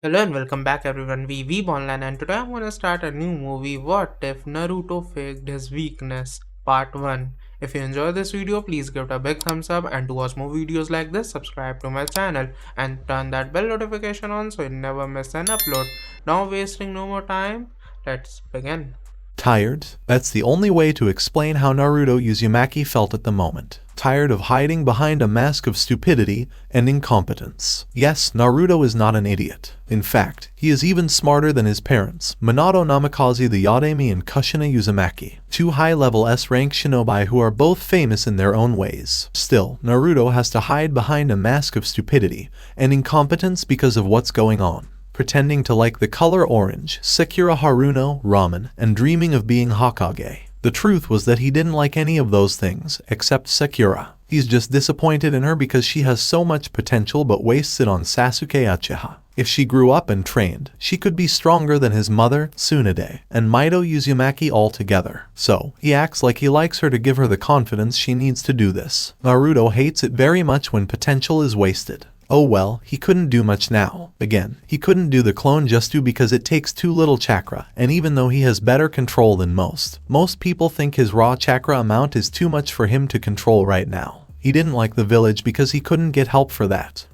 Hello and welcome back everyone, we Weeb Online, and today I'm gonna start a new movie, What If Naruto Faked His Weakness, Part 1. If you enjoy this video, please give it a big thumbs up, and to watch more videos like this, subscribe to my channel and turn that bell notification on so you never miss an upload. Now wasting no more time, let's begin. Tired? That's the only way to explain how Naruto Uzumaki felt at the moment. Tired of hiding behind a mask of stupidity and incompetence. Yes, Naruto is not an idiot. In fact, he is even smarter than his parents, Minato Namikaze the Yademi and Kushina Uzumaki, two high-level S-rank shinobi who are both famous in their own ways. Still, Naruto has to hide behind a mask of stupidity and incompetence because of what's going on. Pretending to like the color orange, Sakura Haruno, ramen, and dreaming of being Hokage. The truth was that he didn't like any of those things, except Sakura. He's just disappointed in her because she has so much potential but wastes it on Sasuke Uchiha. If she grew up and trained, she could be stronger than his mother, Tsunade, and Mito Uzumaki altogether. So, he acts like he likes her to give her the confidence she needs to do this. Naruto hates it very much when potential is wasted. Oh well, he couldn't do much now. Again, he couldn't do the clone Justu because it takes too little chakra, and even though he has better control than most people think his raw chakra amount is too much for him to control right now. He didn't like the village because he couldn't get help for that,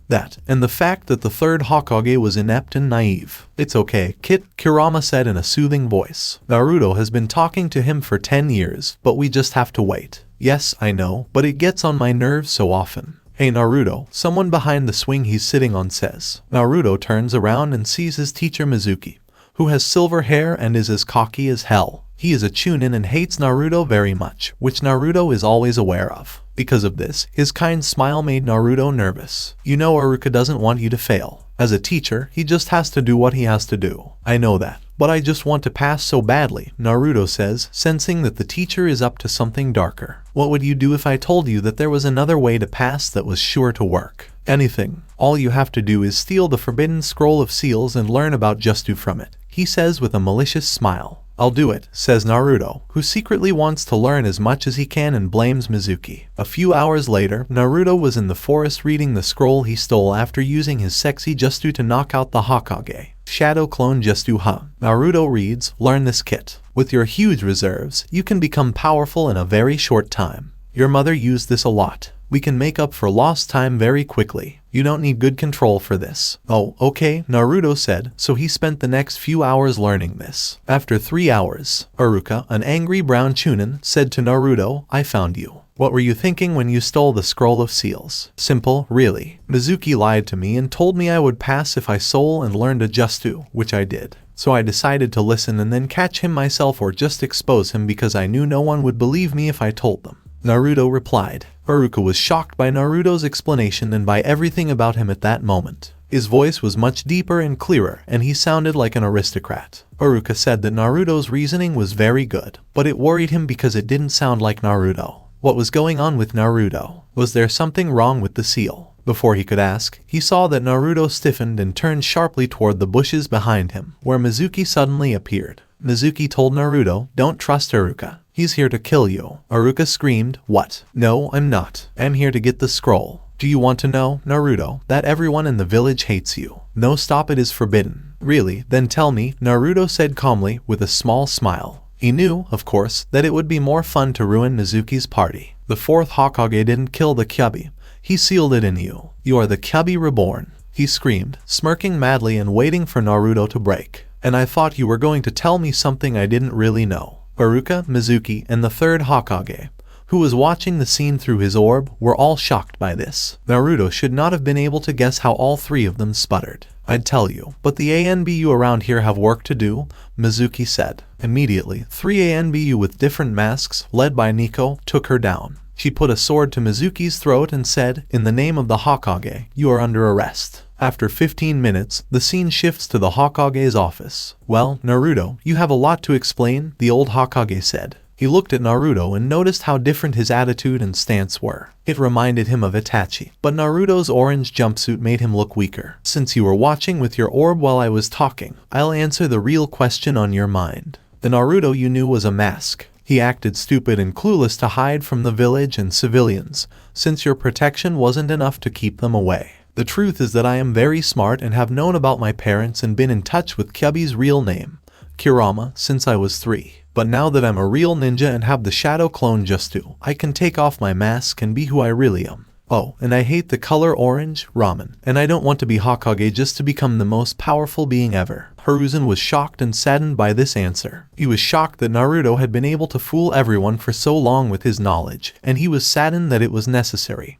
and the fact that the third Hokage was inept and naive. It's okay, Kit, Kurama said in a soothing voice. Naruto has been talking to him for 10 years, but we just have to wait. Yes, I know, but it gets on my nerves so often. Hey Naruto, someone behind the swing he's sitting on says. Naruto turns around and sees his teacher Mizuki, who has silver hair and is as cocky as hell. He is a Chunin and hates Naruto very much, which Naruto is always aware of. Because of this, his kind smile made Naruto nervous. You know Iruka doesn't want you to fail. As a teacher, he just has to do what he has to do. I know that. But I just want to pass so badly, Naruto says, sensing that the teacher is up to something darker. What would you do if I told you that there was another way to pass that was sure to work? Anything. All you have to do is steal the forbidden scroll of seals and learn about Justu from it, he says with a malicious smile. I'll do it, says Naruto, who secretly wants to learn as much as he can and blames Mizuki. A few hours later, Naruto was in the forest reading the scroll he stole after using his sexy Justu to knock out the Hokage. Shadow Clone Justu Naruto reads, learn this kit. With your huge reserves, you can become powerful in a very short time. Your mother used this a lot. We can make up for lost time very quickly. You don't need good control for this. Oh, okay, Naruto said, so he spent the next few hours learning this. After 3 hours, Iruka, an angry brown Chunin, said to Naruto, I found you. What were you thinking when you stole the scroll of seals? Simple, really. Mizuki lied to me and told me I would pass if I stole and learned a Justu, which I did. So I decided to listen and then catch him myself or just expose him because I knew no one would believe me if I told them. Naruto replied. Iruka was shocked by Naruto's explanation and by everything about him at that moment. His voice was much deeper and clearer, and he sounded like an aristocrat. Iruka said that Naruto's reasoning was very good, but it worried him because it didn't sound like Naruto. What was going on with Naruto? Was there something wrong with the seal? Before he could ask, he saw that Naruto stiffened and turned sharply toward the bushes behind him, where Mizuki suddenly appeared. Mizuki told Naruto, don't trust Iruka. He's here to kill you. Iruka screamed, what? No, I'm not. I'm here to get the scroll. Do you want to know, Naruto, that everyone in the village hates you? No, stop, it is forbidden. Really? Then tell me, Naruto said calmly with a small smile. He knew, of course, that it would be more fun to ruin Mizuki's party. The fourth Hokage didn't kill the Kyuubi. He sealed it in you. You are the Kyuubi reborn. He screamed, smirking madly and waiting for Naruto to break. And I thought you were going to tell me something I didn't really know. Iruka, Mizuki, and the third Hokage, who was watching the scene through his orb, were all shocked by this. Naruto should not have been able to guess how all three of them sputtered. I'd tell you, but the ANBU around here have work to do, Mizuki said. Immediately, 3 ANBU with different masks, led by Nico, took her down. She put a sword to Mizuki's throat and said, in the name of the Hokage, you are under arrest. After 15 minutes, the scene shifts to the Hokage's office. Well, Naruto, you have a lot to explain, the old Hokage said. He looked at Naruto and noticed how different his attitude and stance were. It reminded him of Itachi, but Naruto's orange jumpsuit made him look weaker. Since you were watching with your orb while I was talking, I'll answer the real question on your mind. The Naruto you knew was a mask. He acted stupid and clueless to hide from the village and civilians, since your protection wasn't enough to keep them away. The truth is that I am very smart and have known about my parents and been in touch with Kyubi's real name, Kurama, since I was 3. But now that I'm a real ninja and have the shadow clone Justu, I can take off my mask and be who I really am. Oh, and I hate the color orange, ramen, and I don't want to be Hokage just to become the most powerful being ever. Hiruzen was shocked and saddened by this answer. He was shocked that Naruto had been able to fool everyone for so long with his knowledge, and he was saddened that it was necessary,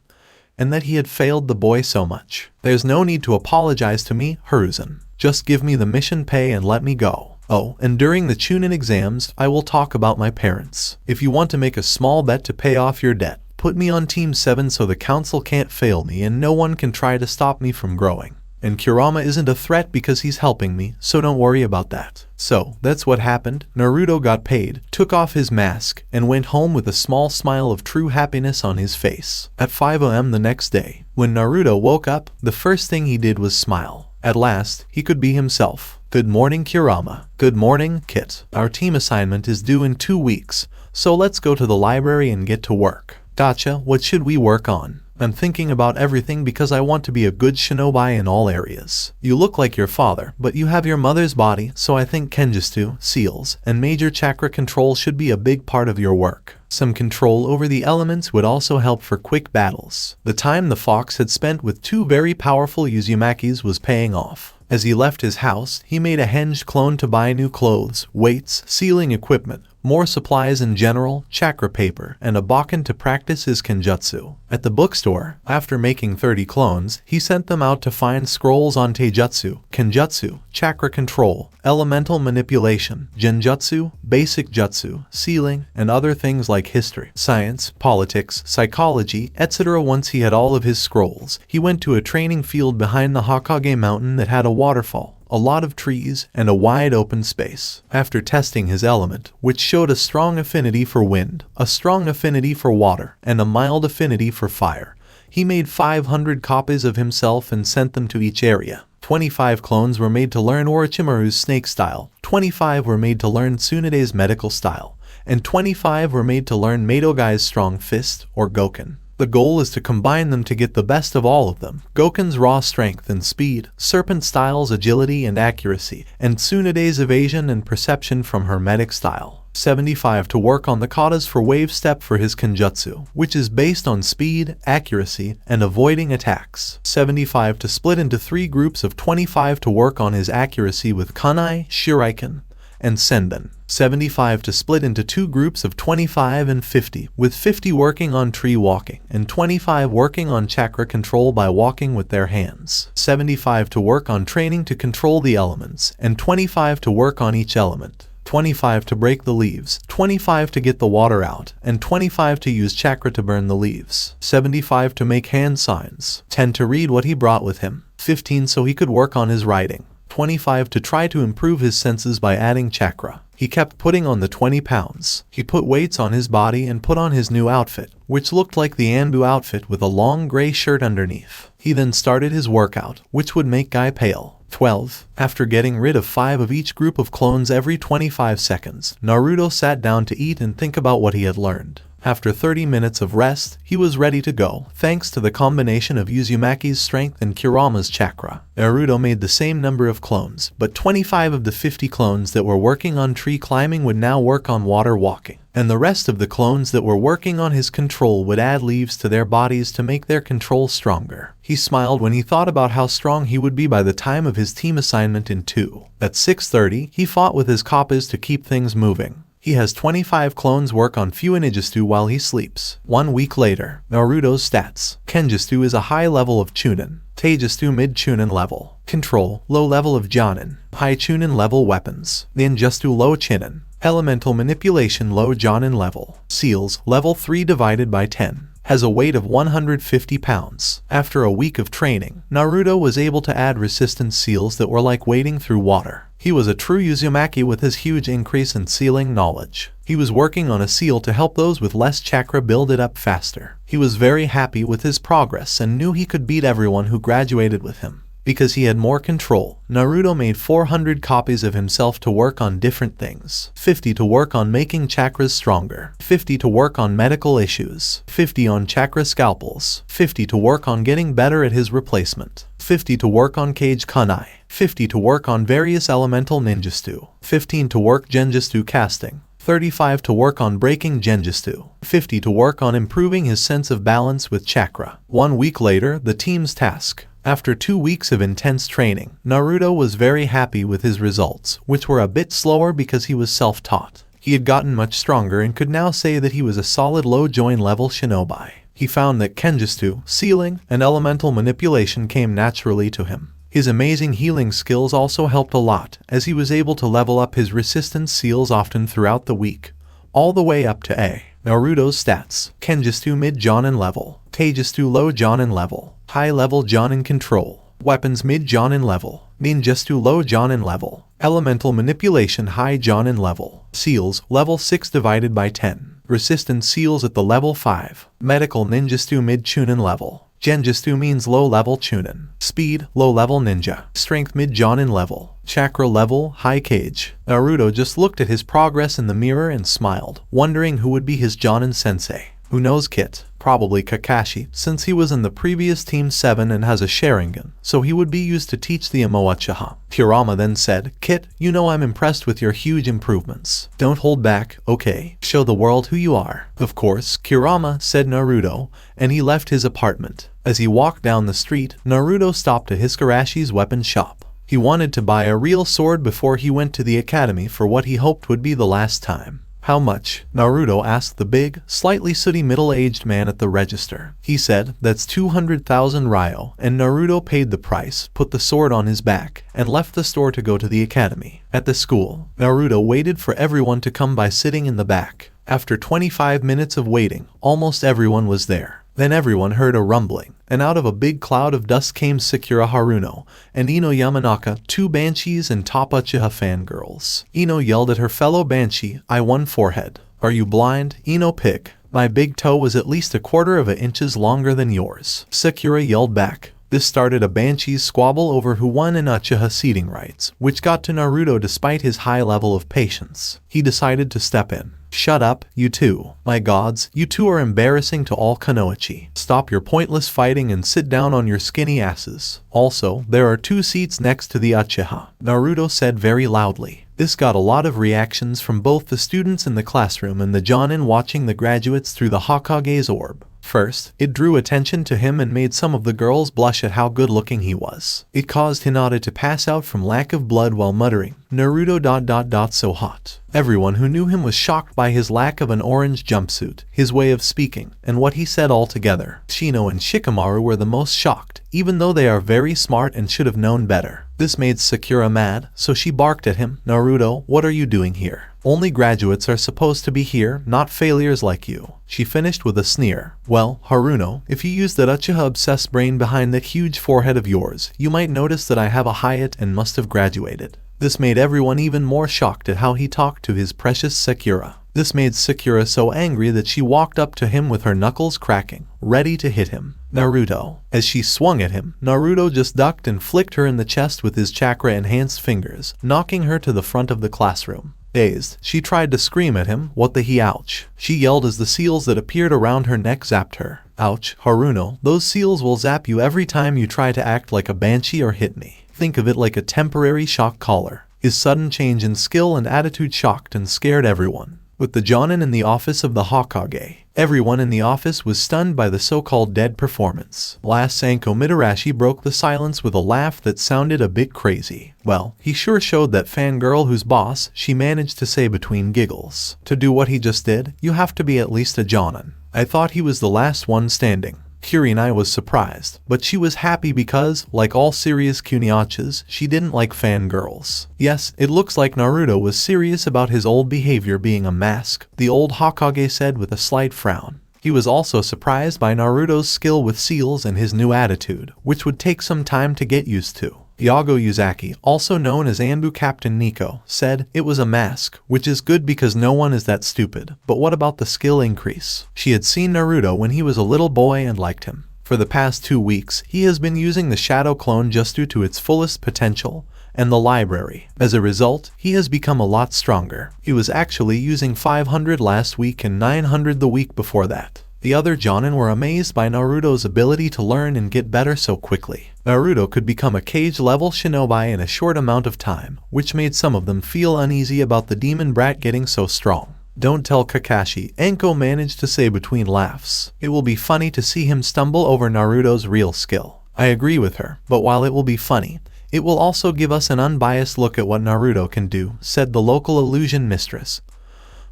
and that he had failed the boy so much. There's no need to apologize to me, Hiruzen. Just give me the mission pay and let me go. Oh, and during the Chunin exams, I will talk about my parents. If you want to make a small bet to pay off your debt, put me on Team 7 so the council can't fail me and no one can try to stop me from growing. And Kurama isn't a threat because he's helping me, so don't worry about that. So, that's what happened. Naruto got paid, took off his mask, and went home with a small smile of true happiness on his face. At 5 AM the next day, when Naruto woke up, the first thing he did was smile. At last, he could be himself. Good morning, Kurama. Good morning, Kit. Our team assignment is due in 2 weeks, so let's go to the library and get to work. Gotcha, what should we work on? I'm thinking about everything because I want to be a good shinobi in all areas. You look like your father, but you have your mother's body, so I think Kenjutsu, seals, and major chakra control should be a big part of your work. Some control over the elements would also help for quick battles. The time the fox had spent with 2 very powerful Uzumakis was paying off. As he left his house, he made a henge clone to buy new clothes, weights, sealing equipment, more supplies in general, chakra paper, and a Bakken to practice his kenjutsu. At the bookstore, after making 30 clones, he sent them out to find scrolls on taijutsu, kenjutsu, chakra control, elemental manipulation, genjutsu, basic jutsu, sealing, and other things like history, science, politics, psychology, etc. Once he had all of his scrolls, he went to a training field behind the Hokage mountain that had a waterfall, a lot of trees, and a wide open space. After testing his element, which showed a strong affinity for wind, a strong affinity for water, and a mild affinity for fire, he made 500 copies of himself and sent them to each area. 25 clones were made to learn Orochimaru's snake style, 25 were made to learn Tsunade's medical style, and 25 were made to learn Madogai's strong fist, or Goken. The goal is to combine them to get the best of all of them. Goken's raw strength and speed, Serpent Style's agility and accuracy, and Tsunade's evasion and perception from her medic style. 75 to work on the katas for wave step for his kenjutsu, which is based on speed, accuracy, and avoiding attacks. 75 to split into 3 groups of 25 to work on his accuracy with kunai, shuriken, and senden. 75 to split into 2 groups of 25 and 50, with 50 working on tree walking, and 25 working on chakra control by walking with their hands. 75 to work on training to control the elements, and 25 to work on each element. 25 to break the leaves, 25 to get the water out, and 25 to use chakra to burn the leaves. 75 to make hand signs, 10 to read what he brought with him, 15 so he could work on his writing, 25 to try to improve his senses by adding chakra. He kept putting on the 20 pounds. He put weights on his body and put on his new outfit, which looked like the Anbu outfit with a long gray shirt underneath. He then started his workout, which would make Guy pale. 12. After getting rid of 5 of each group of clones every 25 seconds, Naruto sat down to eat and think about what he had learned. After 30 minutes of rest, he was ready to go, thanks to the combination of Uzumaki's strength and Kurama's chakra. Naruto made the same number of clones, but 25 of the 50 clones that were working on tree climbing would now work on water walking, and the rest of the clones that were working on his control would add leaves to their bodies to make their control stronger. He smiled when he thought about how strong he would be by the time of his team assignment in 2. At 6:30, he fought with his kappas to keep things moving. He has 25 clones work on Fuinijutsu while he sleeps. 1 week later, Naruto's stats. Kenjutsu is a high level of Chunin. Taijutsu mid-Chunin level. Control, low level of Jonin. High Chunin level weapons. Ninjutsu low Chunin. Elemental manipulation low Jonin level. Seals, level 3 divided by 10. Has a weight of 150 pounds. After a week of training, Naruto was able to add resistance seals that were like wading through water. He was a true Uzumaki with his huge increase in sealing knowledge. He was working on a seal to help those with less chakra build it up faster. He was very happy with his progress and knew he could beat everyone who graduated with him. Because he had more control, Naruto made 400 copies of himself to work on different things. 50 to work on making chakras stronger. 50 to work on medical issues. 50 on chakra scalpels. 50 to work on getting better at his replacement. 50 to work on Kage Kunai. 50 to work on various elemental ninjutsu. 15 to work genjutsu casting. 35 to work on breaking genjutsu. 50 to work on improving his sense of balance with chakra. 1 week later, the team's task. After 2 weeks of intense training, Naruto was very happy with his results, which were a bit slower because he was self-taught. He had gotten much stronger and could now say that he was a solid low join level shinobi. He found that kenjutsu, sealing, and elemental manipulation came naturally to him. His amazing healing skills also helped a lot, as he was able to level up his resistance seals often throughout the week, all the way up to A. Naruto's stats: Kenjutsu mid Jonin level, Taijutsu low Jonin level, high level Jonin control, weapons mid Jonin level, ninjutsu low Jonin level, elemental manipulation high Jonin level, seals level 6 divided by 10, resistance seals at the level 5, medical ninjutsu mid Chunin level. Genjutsu means low-level Chunin. Speed, low-level ninja. Strength mid-Jonin level. Chakra level, high Kage. Naruto just looked at his progress in the mirror and smiled, wondering who would be his Jonin sensei. Who knows Kit? Probably Kakashi, since he was in the previous Team 7 and has a Sharingan, so he would be used to teach the Amo Uchiha. Kurama then said, Kit, you know I'm impressed with your huge improvements. Don't hold back, okay? Show the world who you are. Of course, Kurama, said Naruto, and he left his apartment. As he walked down the street, Naruto stopped at Hisarashi's weapon shop. He wanted to buy a real sword before he went to the academy for what he hoped would be the last time. How much? Naruto asked the big, slightly sooty middle-aged man at the register. He said, that's 200,000 ryo, and Naruto paid the price, put the sword on his back, and left the store to go to the academy. At the school, Naruto waited for everyone to come by sitting in the back. After 25 minutes of waiting, almost everyone was there. Then everyone heard a rumbling, and out of a big cloud of dust came Sakura Haruno and Ino Yamanaka, 2 banshees and top Uchiha fangirls. Ino yelled at her fellow banshee, I won forehead. Are you blind? Ino pick. My big toe was at least 1/4 of an inch longer than yours. Sakura yelled back. This started a banshee's squabble over who won in Uchiha seating rights, which got to Naruto despite his high level of patience. He decided to step in. Shut up, you two. My gods, you two are embarrassing to all Kunoichi. Stop your pointless fighting and sit down on your skinny asses. Also, there are 2 seats next to the Uchiha, Naruto said very loudly. This got a lot of reactions from both the students in the classroom and the Jonin watching the graduates through the Hokage's orb. First, it drew attention to him and made some of the girls blush at how good-looking he was. It caused Hinata to pass out from lack of blood while muttering, Naruto ... so hot. Everyone who knew him was shocked by his lack of an orange jumpsuit, his way of speaking, and what he said altogether. Shino and Shikamaru were the most shocked, even though they are very smart and should have known better. This made Sakura mad, so she barked at him, Naruto, what are you doing here? Only graduates are supposed to be here, not failures like you. She finished with a sneer. Well, Haruno, if you use that Uchiha-obsessed brain behind that huge forehead of yours, you might notice that I have a Hyatt and must have graduated. This made everyone even more shocked at how he talked to his precious Sakura. This made Sakura so angry that she walked up to him with her knuckles cracking, ready to hit him. Naruto. As she swung at him, Naruto just ducked and flicked her in the chest with his chakra-enhanced fingers, knocking her to the front of the classroom. Dazed, she tried to scream at him, what the he ouch. She yelled as the seals that appeared around her neck zapped her. Ouch, Haruno, those seals will zap you every time you try to act like a banshee or hit me. Think of it like a temporary shock collar. His sudden change in skill and attitude shocked and scared everyone. With the Jonin in the office of the Hokage, everyone in the office was stunned by the so-called dead performance. Last Sanko Mitarashi broke the silence with a laugh that sounded a bit crazy. Well, he sure showed that fangirl whose boss, she managed to say between giggles. To do what he just did, you have to be at least a Jonin. I thought he was the last one standing. Kurenai was surprised, but she was happy because, like all serious Kunoichis, she didn't like fangirls. Yes, it looks like Naruto was serious about his old behavior being a mask, the old Hokage said with a slight frown. He was also surprised by Naruto's skill with seals and his new attitude, which would take some time to get used to. Yago Yuzaki, also known as Anbu Captain Nico, said, it was a mask, which is good because no one is that stupid, but what about the skill increase? She had seen Naruto when he was a little boy and liked him. For the past 2 weeks, he has been using the shadow clone Justu to its fullest potential, and the library. As a result, he has become a lot stronger. He was actually using 500 last week and 900 the week before that. The other Jonin were amazed by Naruto's ability to learn and get better so quickly. Naruto could become a cage-level shinobi in a short amount of time, which made some of them feel uneasy about the demon brat getting so strong. Don't tell Kakashi, Anko managed to say between laughs. It will be funny to see him stumble over Naruto's real skill. I agree with her, but while it will be funny, it will also give us an unbiased look at what Naruto can do, said the local illusion mistress,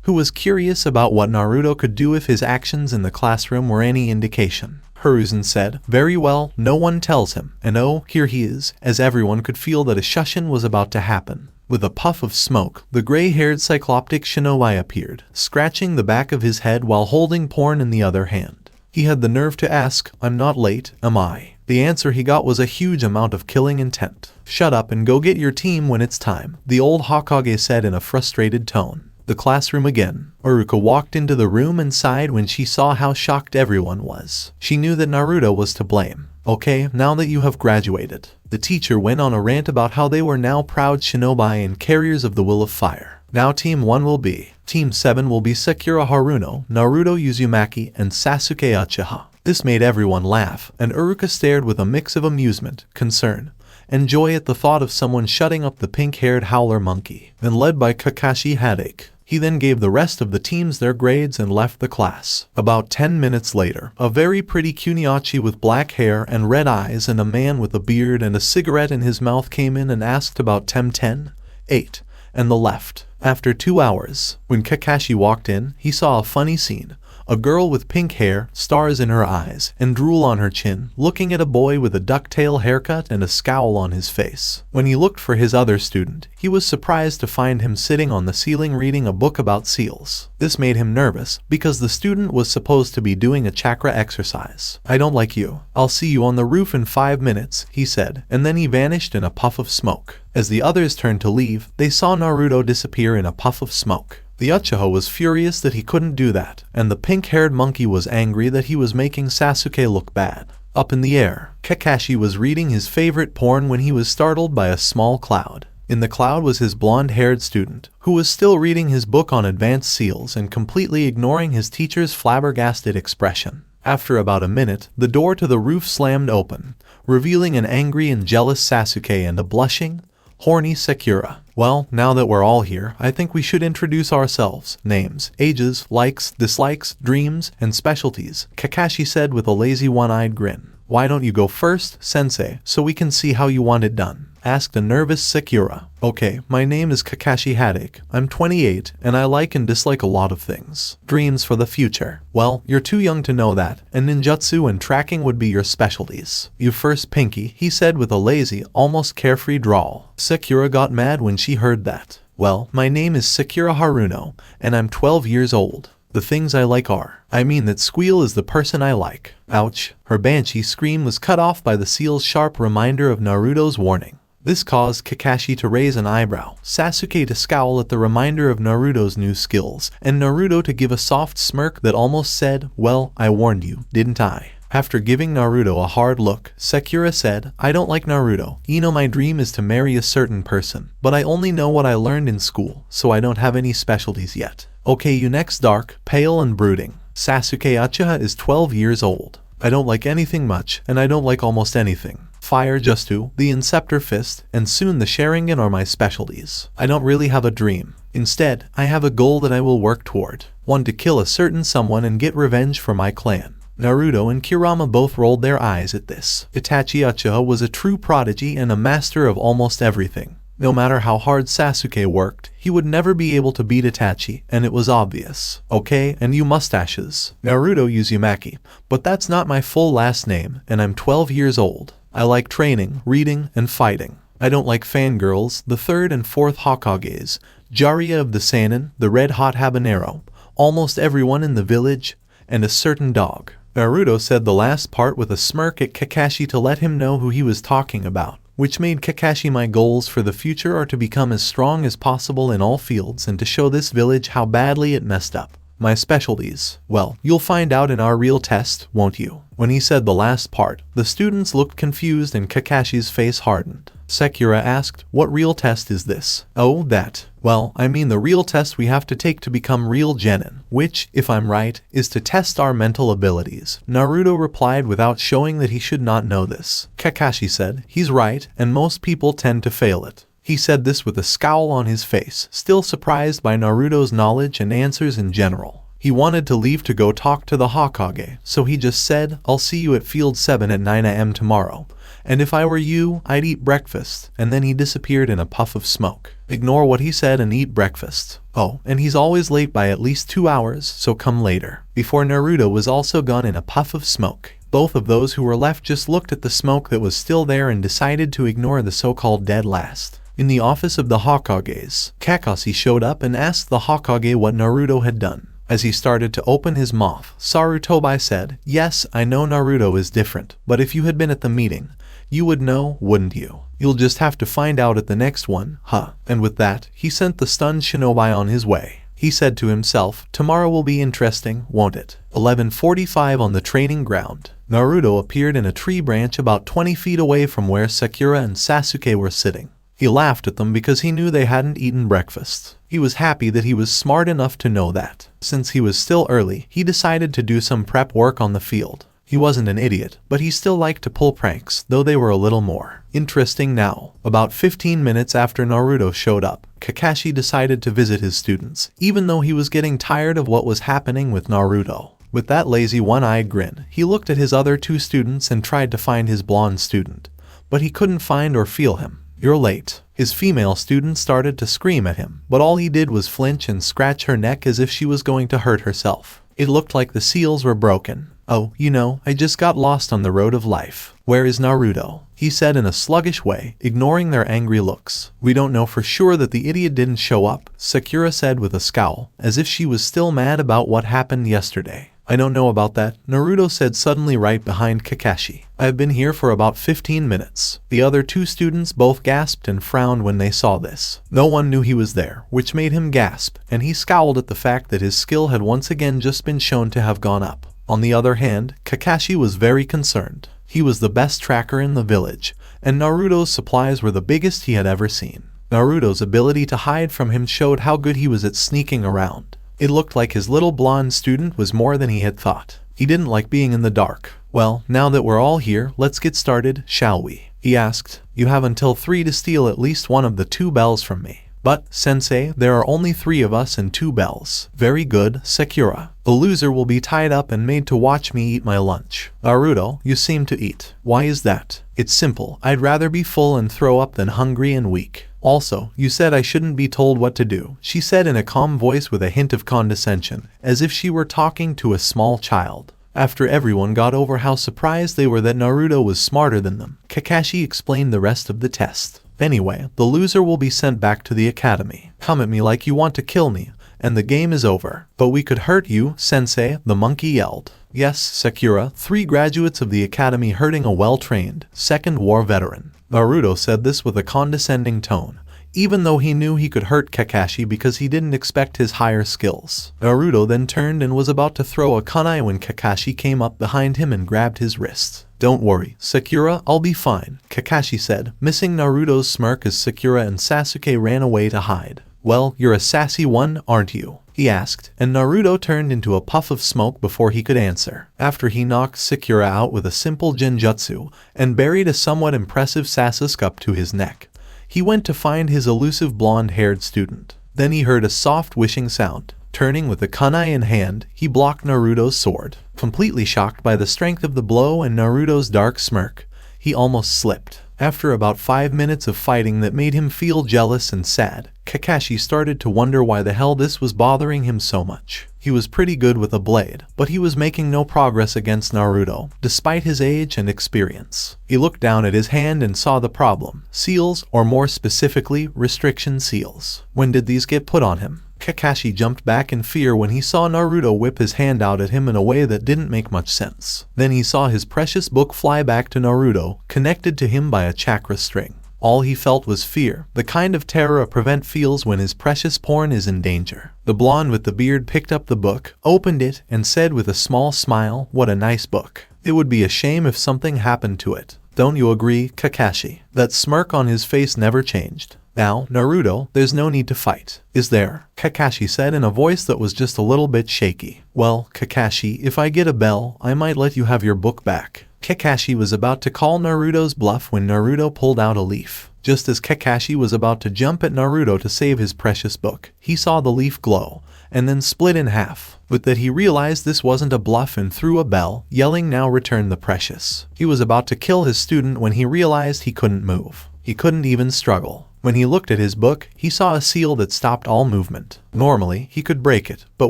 who was curious about what Naruto could do if his actions in the classroom were any indication. Hiruzen said, "Very well, no one tells him, and oh, here he is," as everyone could feel that a shushin was about to happen. With a puff of smoke, the gray-haired cycloptic shinobi appeared, scratching the back of his head while holding porn in the other hand. He had the nerve to ask, "I'm not late, am I?" The answer he got was a huge amount of killing intent. "Shut up and go get your team when it's time," the old Hokage said in a frustrated tone. The classroom again. Uruka walked into the room and sighed when she saw how shocked everyone was. She knew that Naruto was to blame. "Okay, now that you have graduated." The teacher went on a rant about how they were now proud shinobi and carriers of the will of fire. Now Team 1 will be. Team 7 will be Sakura Haruno, Naruto Uzumaki, and Sasuke Uchiha. This made everyone laugh, and Uruka stared with a mix of amusement, concern, and joy at the thought of someone shutting up the pink-haired howler monkey. And led by Kakashi Hadake, he then gave the rest of the teams their grades and left the class. About 10 minutes later, a very pretty Kuniachi with black hair and red eyes and a man with a beard and a cigarette in his mouth came in and asked about Tem 10, 8, and the left. After 2 hours, when Kakashi walked in, he saw a funny scene. A girl with pink hair, stars in her eyes, and drool on her chin, looking at a boy with a ducktail haircut and a scowl on his face. When he looked for his other student, he was surprised to find him sitting on the ceiling reading a book about seals. This made him nervous, because the student was supposed to be doing a chakra exercise. "I don't like you. I'll see you on the roof in 5 minutes, he said, and then he vanished in a puff of smoke. As the others turned to leave, they saw Naruto disappear in a puff of smoke. The Uchiha was furious that he couldn't do that, and the pink-haired monkey was angry that he was making Sasuke look bad. Up in the air, Kakashi was reading his favorite porn when he was startled by a small cloud. In the cloud was his blonde-haired student, who was still reading his book on advanced seals and completely ignoring his teacher's flabbergasted expression. After about a minute, the door to the roof slammed open, revealing an angry and jealous Sasuke and a blushing, horny Sakura. "Well, now that we're all here, I think we should introduce ourselves, names, ages, likes, dislikes, dreams, and specialties," Kakashi said with a lazy one-eyed grin. "Why don't you go first, sensei, so we can see how you want it done?" asked a nervous Sakura. "Okay, my name is Kakashi Hadake. I'm 28, and I like and dislike a lot of things. Dreams for the future. Well, you're too young to know that, and ninjutsu and tracking would be your specialties. You first, Pinky," he said with a lazy, almost carefree drawl. Sakura got mad when she heard that. "Well, my name is Sakura Haruno, and I'm 12 years old. The things I like are, I mean that Squeal is the person I like." Ouch. Her banshee scream was cut off by the seal's sharp reminder of Naruto's warning. This caused Kakashi to raise an eyebrow, Sasuke to scowl at the reminder of Naruto's new skills, and Naruto to give a soft smirk that almost said, "Well, I warned you, didn't I?" After giving Naruto a hard look, Sakura said, "I don't like Naruto. You know my dream is to marry a certain person, but I only know what I learned in school, so I don't have any specialties yet." "Okay, you next, dark, pale and brooding." Sasuke Uchiha is 12 years old. "I don't like anything much, and I don't like almost anything. Fire Justu, the Inceptor Fist, and soon the Sharingan are my specialties. I don't really have a dream. Instead, I have a goal that I will work toward. Want to kill a certain someone and get revenge for my clan." Naruto and Kurama both rolled their eyes at this. Itachi Uchiha was a true prodigy and a master of almost everything. No matter how hard Sasuke worked, he would never be able to beat Itachi, and it was obvious. "Okay, and you mustaches. Naruto Uzumaki, but that's not my full last name, and I'm 12 years old. I like training, reading, and fighting. I don't like fangirls, the 3rd and 4th Hokages, Jiraiya of the Sannin, the Red Hot Habanero, almost everyone in the village, and a certain dog." Naruto said the last part with a smirk at Kakashi to let him know who he was talking about, which made Kakashi, "My goals for the future are to become as strong as possible in all fields and to show this village how badly it messed up. My specialties, well, you'll find out in our real test, won't you?" When he said the last part, the students looked confused and Kakashi's face hardened. Sakura asked, "What real test is this?" "Oh, that. Well, I mean the real test we have to take to become real genin, which, if I'm right, is to test our mental abilities." Naruto replied without showing that he should not know this. Kakashi said, "He's right, and most people tend to fail it." He said this with a scowl on his face, still surprised by Naruto's knowledge and answers in general. He wanted to leave to go talk to the Hokage, so he just said, "I'll see you at Field 7 at 9 a.m. tomorrow. And if I were you, I'd eat breakfast," and then he disappeared in a puff of smoke. Ignore what he said and eat breakfast. Oh, and he's always late by at least 2 hours, so come later. Before Naruto was also gone in a puff of smoke. Both of those who were left just looked at the smoke that was still there and decided to ignore the so-called dead last. In the office of the Hokages, Kakashi showed up and asked the Hokage what Naruto had done. As he started to open his mouth, Sarutobi said, "Yes, I know Naruto is different, but if you had been at the meeting, you would know, wouldn't you? You'll just have to find out at the next one, huh?" And with that, he sent the stunned shinobi on his way. He said to himself, "Tomorrow will be interesting, won't it?" 11:45 on the training ground. Naruto appeared in a tree branch about 20 feet away from where Sakura and Sasuke were sitting. He laughed at them because he knew they hadn't eaten breakfast. He was happy that he was smart enough to know that. Since he was still early, he decided to do some prep work on the field. He wasn't an idiot, but he still liked to pull pranks, though they were a little more interesting now. About 15 minutes after Naruto showed up, Kakashi decided to visit his students, even though he was getting tired of what was happening with Naruto. With that lazy one-eyed grin, he looked at his other 2 students and tried to find his blonde student. But he couldn't find or feel him. "You're late." His female student started to scream at him, but all he did was flinch and scratch her neck as if she was going to hurt herself. It looked like the seals were broken. "Oh, you know, I just got lost on the road of life." "Where is Naruto?" he said in a sluggish way, ignoring their angry looks. "We don't know for sure that the idiot didn't show up," Sakura said with a scowl, as if she was still mad about what happened yesterday. "I don't know about that," Naruto said suddenly right behind Kakashi. "I've been here for about 15 minutes. The other 2 students both gasped and frowned when they saw this. No one knew he was there, which made him gasp, and he scowled at the fact that his skill had once again just been shown to have gone up. On the other hand, Kakashi was very concerned. He was the best tracker in the village, and Naruto's supplies were the biggest he had ever seen. Naruto's ability to hide from him showed how good he was at sneaking around. It looked like his little blonde student was more than he had thought. He didn't like being in the dark. "Well, now that we're all here, let's get started, shall we?" he asked. "You have until 3 to steal at least one of the 2 bells from me." "But, sensei, there are only 3 of us and 2 bells." "Very good, Sakura. The loser will be tied up and made to watch me eat my lunch." "Naruto, you seem to eat. Why is that?" "It's simple. I'd rather be full and throw up than hungry and weak." "Also, you said I shouldn't be told what to do," she said in a calm voice with a hint of condescension, as if she were talking to a small child. After everyone got over how surprised they were that Naruto was smarter than them, Kakashi explained the rest of the test. "Anyway, the loser will be sent back to the academy. Come at me like you want to kill me, and the game is over." "But we could hurt you, sensei," the monkey yelled. "Yes, Sakura, 3 graduates of the academy hurting a well-trained, Second War veteran." Naruto said this with a condescending tone, even though he knew he could hurt Kakashi because he didn't expect his higher skills. Naruto then turned and was about to throw a kunai when Kakashi came up behind him and grabbed his wrist. "Don't worry, Sakura, I'll be fine," Kakashi said, missing Naruto's smirk as Sakura and Sasuke ran away to hide. "Well, you're a sassy one, aren't you?" he asked, and Naruto turned into a puff of smoke before he could answer. After he knocked Sakura out with a simple genjutsu and buried a somewhat impressive Sasuke up to his neck, he went to find his elusive blonde-haired student. Then he heard a soft wishing sound. Turning with a kunai in hand, he blocked Naruto's sword. Completely shocked by the strength of the blow and Naruto's dark smirk, he almost slipped. After about 5 minutes of fighting that made him feel jealous and sad, Kakashi started to wonder why the hell this was bothering him so much. He was pretty good with a blade, but he was making no progress against Naruto, despite his age and experience. He looked down at his hand and saw the problem: seals, or more specifically, restriction seals. When did these get put on him? Kakashi jumped back in fear when he saw Naruto whip his hand out at him in a way that didn't make much sense. Then he saw his precious book fly back to Naruto, connected to him by a chakra string. All he felt was fear, the kind of terror a prevent feels when his precious pawn is in danger. The blonde with the beard picked up the book, opened it, and said with a small smile, "What a nice book. It would be a shame if something happened to it. Don't you agree, Kakashi?" That smirk on his face never changed. "Now, Naruto, there's no need to fight, is there?" Kakashi said in a voice that was just a little bit shaky. "Well, Kakashi, if I get a bell, I might let you have your book back." Kakashi was about to call Naruto's bluff when Naruto pulled out a leaf. Just as Kakashi was about to jump at Naruto to save his precious book, he saw the leaf glow, and then split in half. With that he realized this wasn't a bluff and threw a bell, yelling, "Now return the precious." He was about to kill his student when he realized he couldn't move. He couldn't even struggle. When he looked at his book, he saw a seal that stopped all movement. Normally, he could break it, but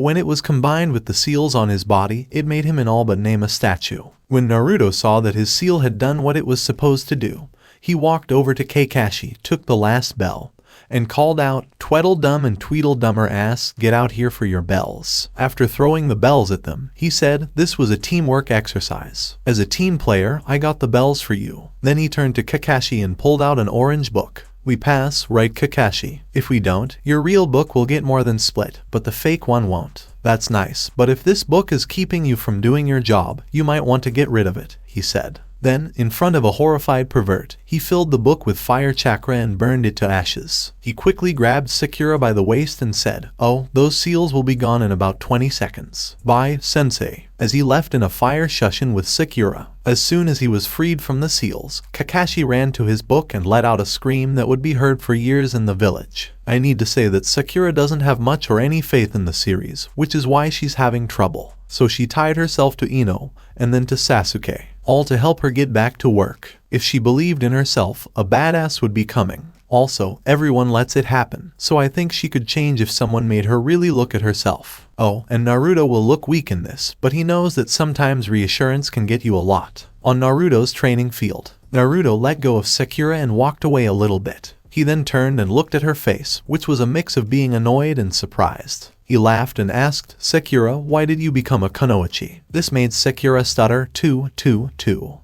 when it was combined with the seals on his body, it made him in all but name a statue. When Naruto saw that his seal had done what it was supposed to do, he walked over to Kakashi, took the last bell, and called out, "Tweedledum and Tweedledummer ass, get out here for your bells." After throwing the bells at them, he said, "This was a teamwork exercise. As a team player, I got the bells for you." Then he turned to Kakashi and pulled out an orange book. "We pass, right, Kakashi? If we don't, your real book will get more than split, but the fake one won't." "That's nice, but if this book is keeping you from doing your job, you might want to get rid of it," he said. Then, in front of a horrified pervert, he filled the book with fire chakra and burned it to ashes. He quickly grabbed Sakura by the waist and said, "Oh, those seals will be gone in about 20 seconds. Bye, sensei." As he left in a fire shushin with Sakura. As soon as he was freed from the seals, Kakashi ran to his book and let out a scream that would be heard for years in the village. I need to say that Sakura doesn't have much or any faith in the series, which is why she's having trouble. So she tied herself to Ino, and then to Sasuke, all to help her get back to work. If she believed in herself, a badass would be coming. Also, everyone lets it happen, so I think she could change if someone made her really look at herself. Oh, and Naruto will look weak in this, but he knows that sometimes reassurance can get you a lot. On Naruto's training field, Naruto let go of Sakura and walked away a little bit. He then turned and looked at her face, which was a mix of being annoyed and surprised. He laughed and asked, "Sakura, why did you become a kunoichi?" This made Sakura stutter, "Two.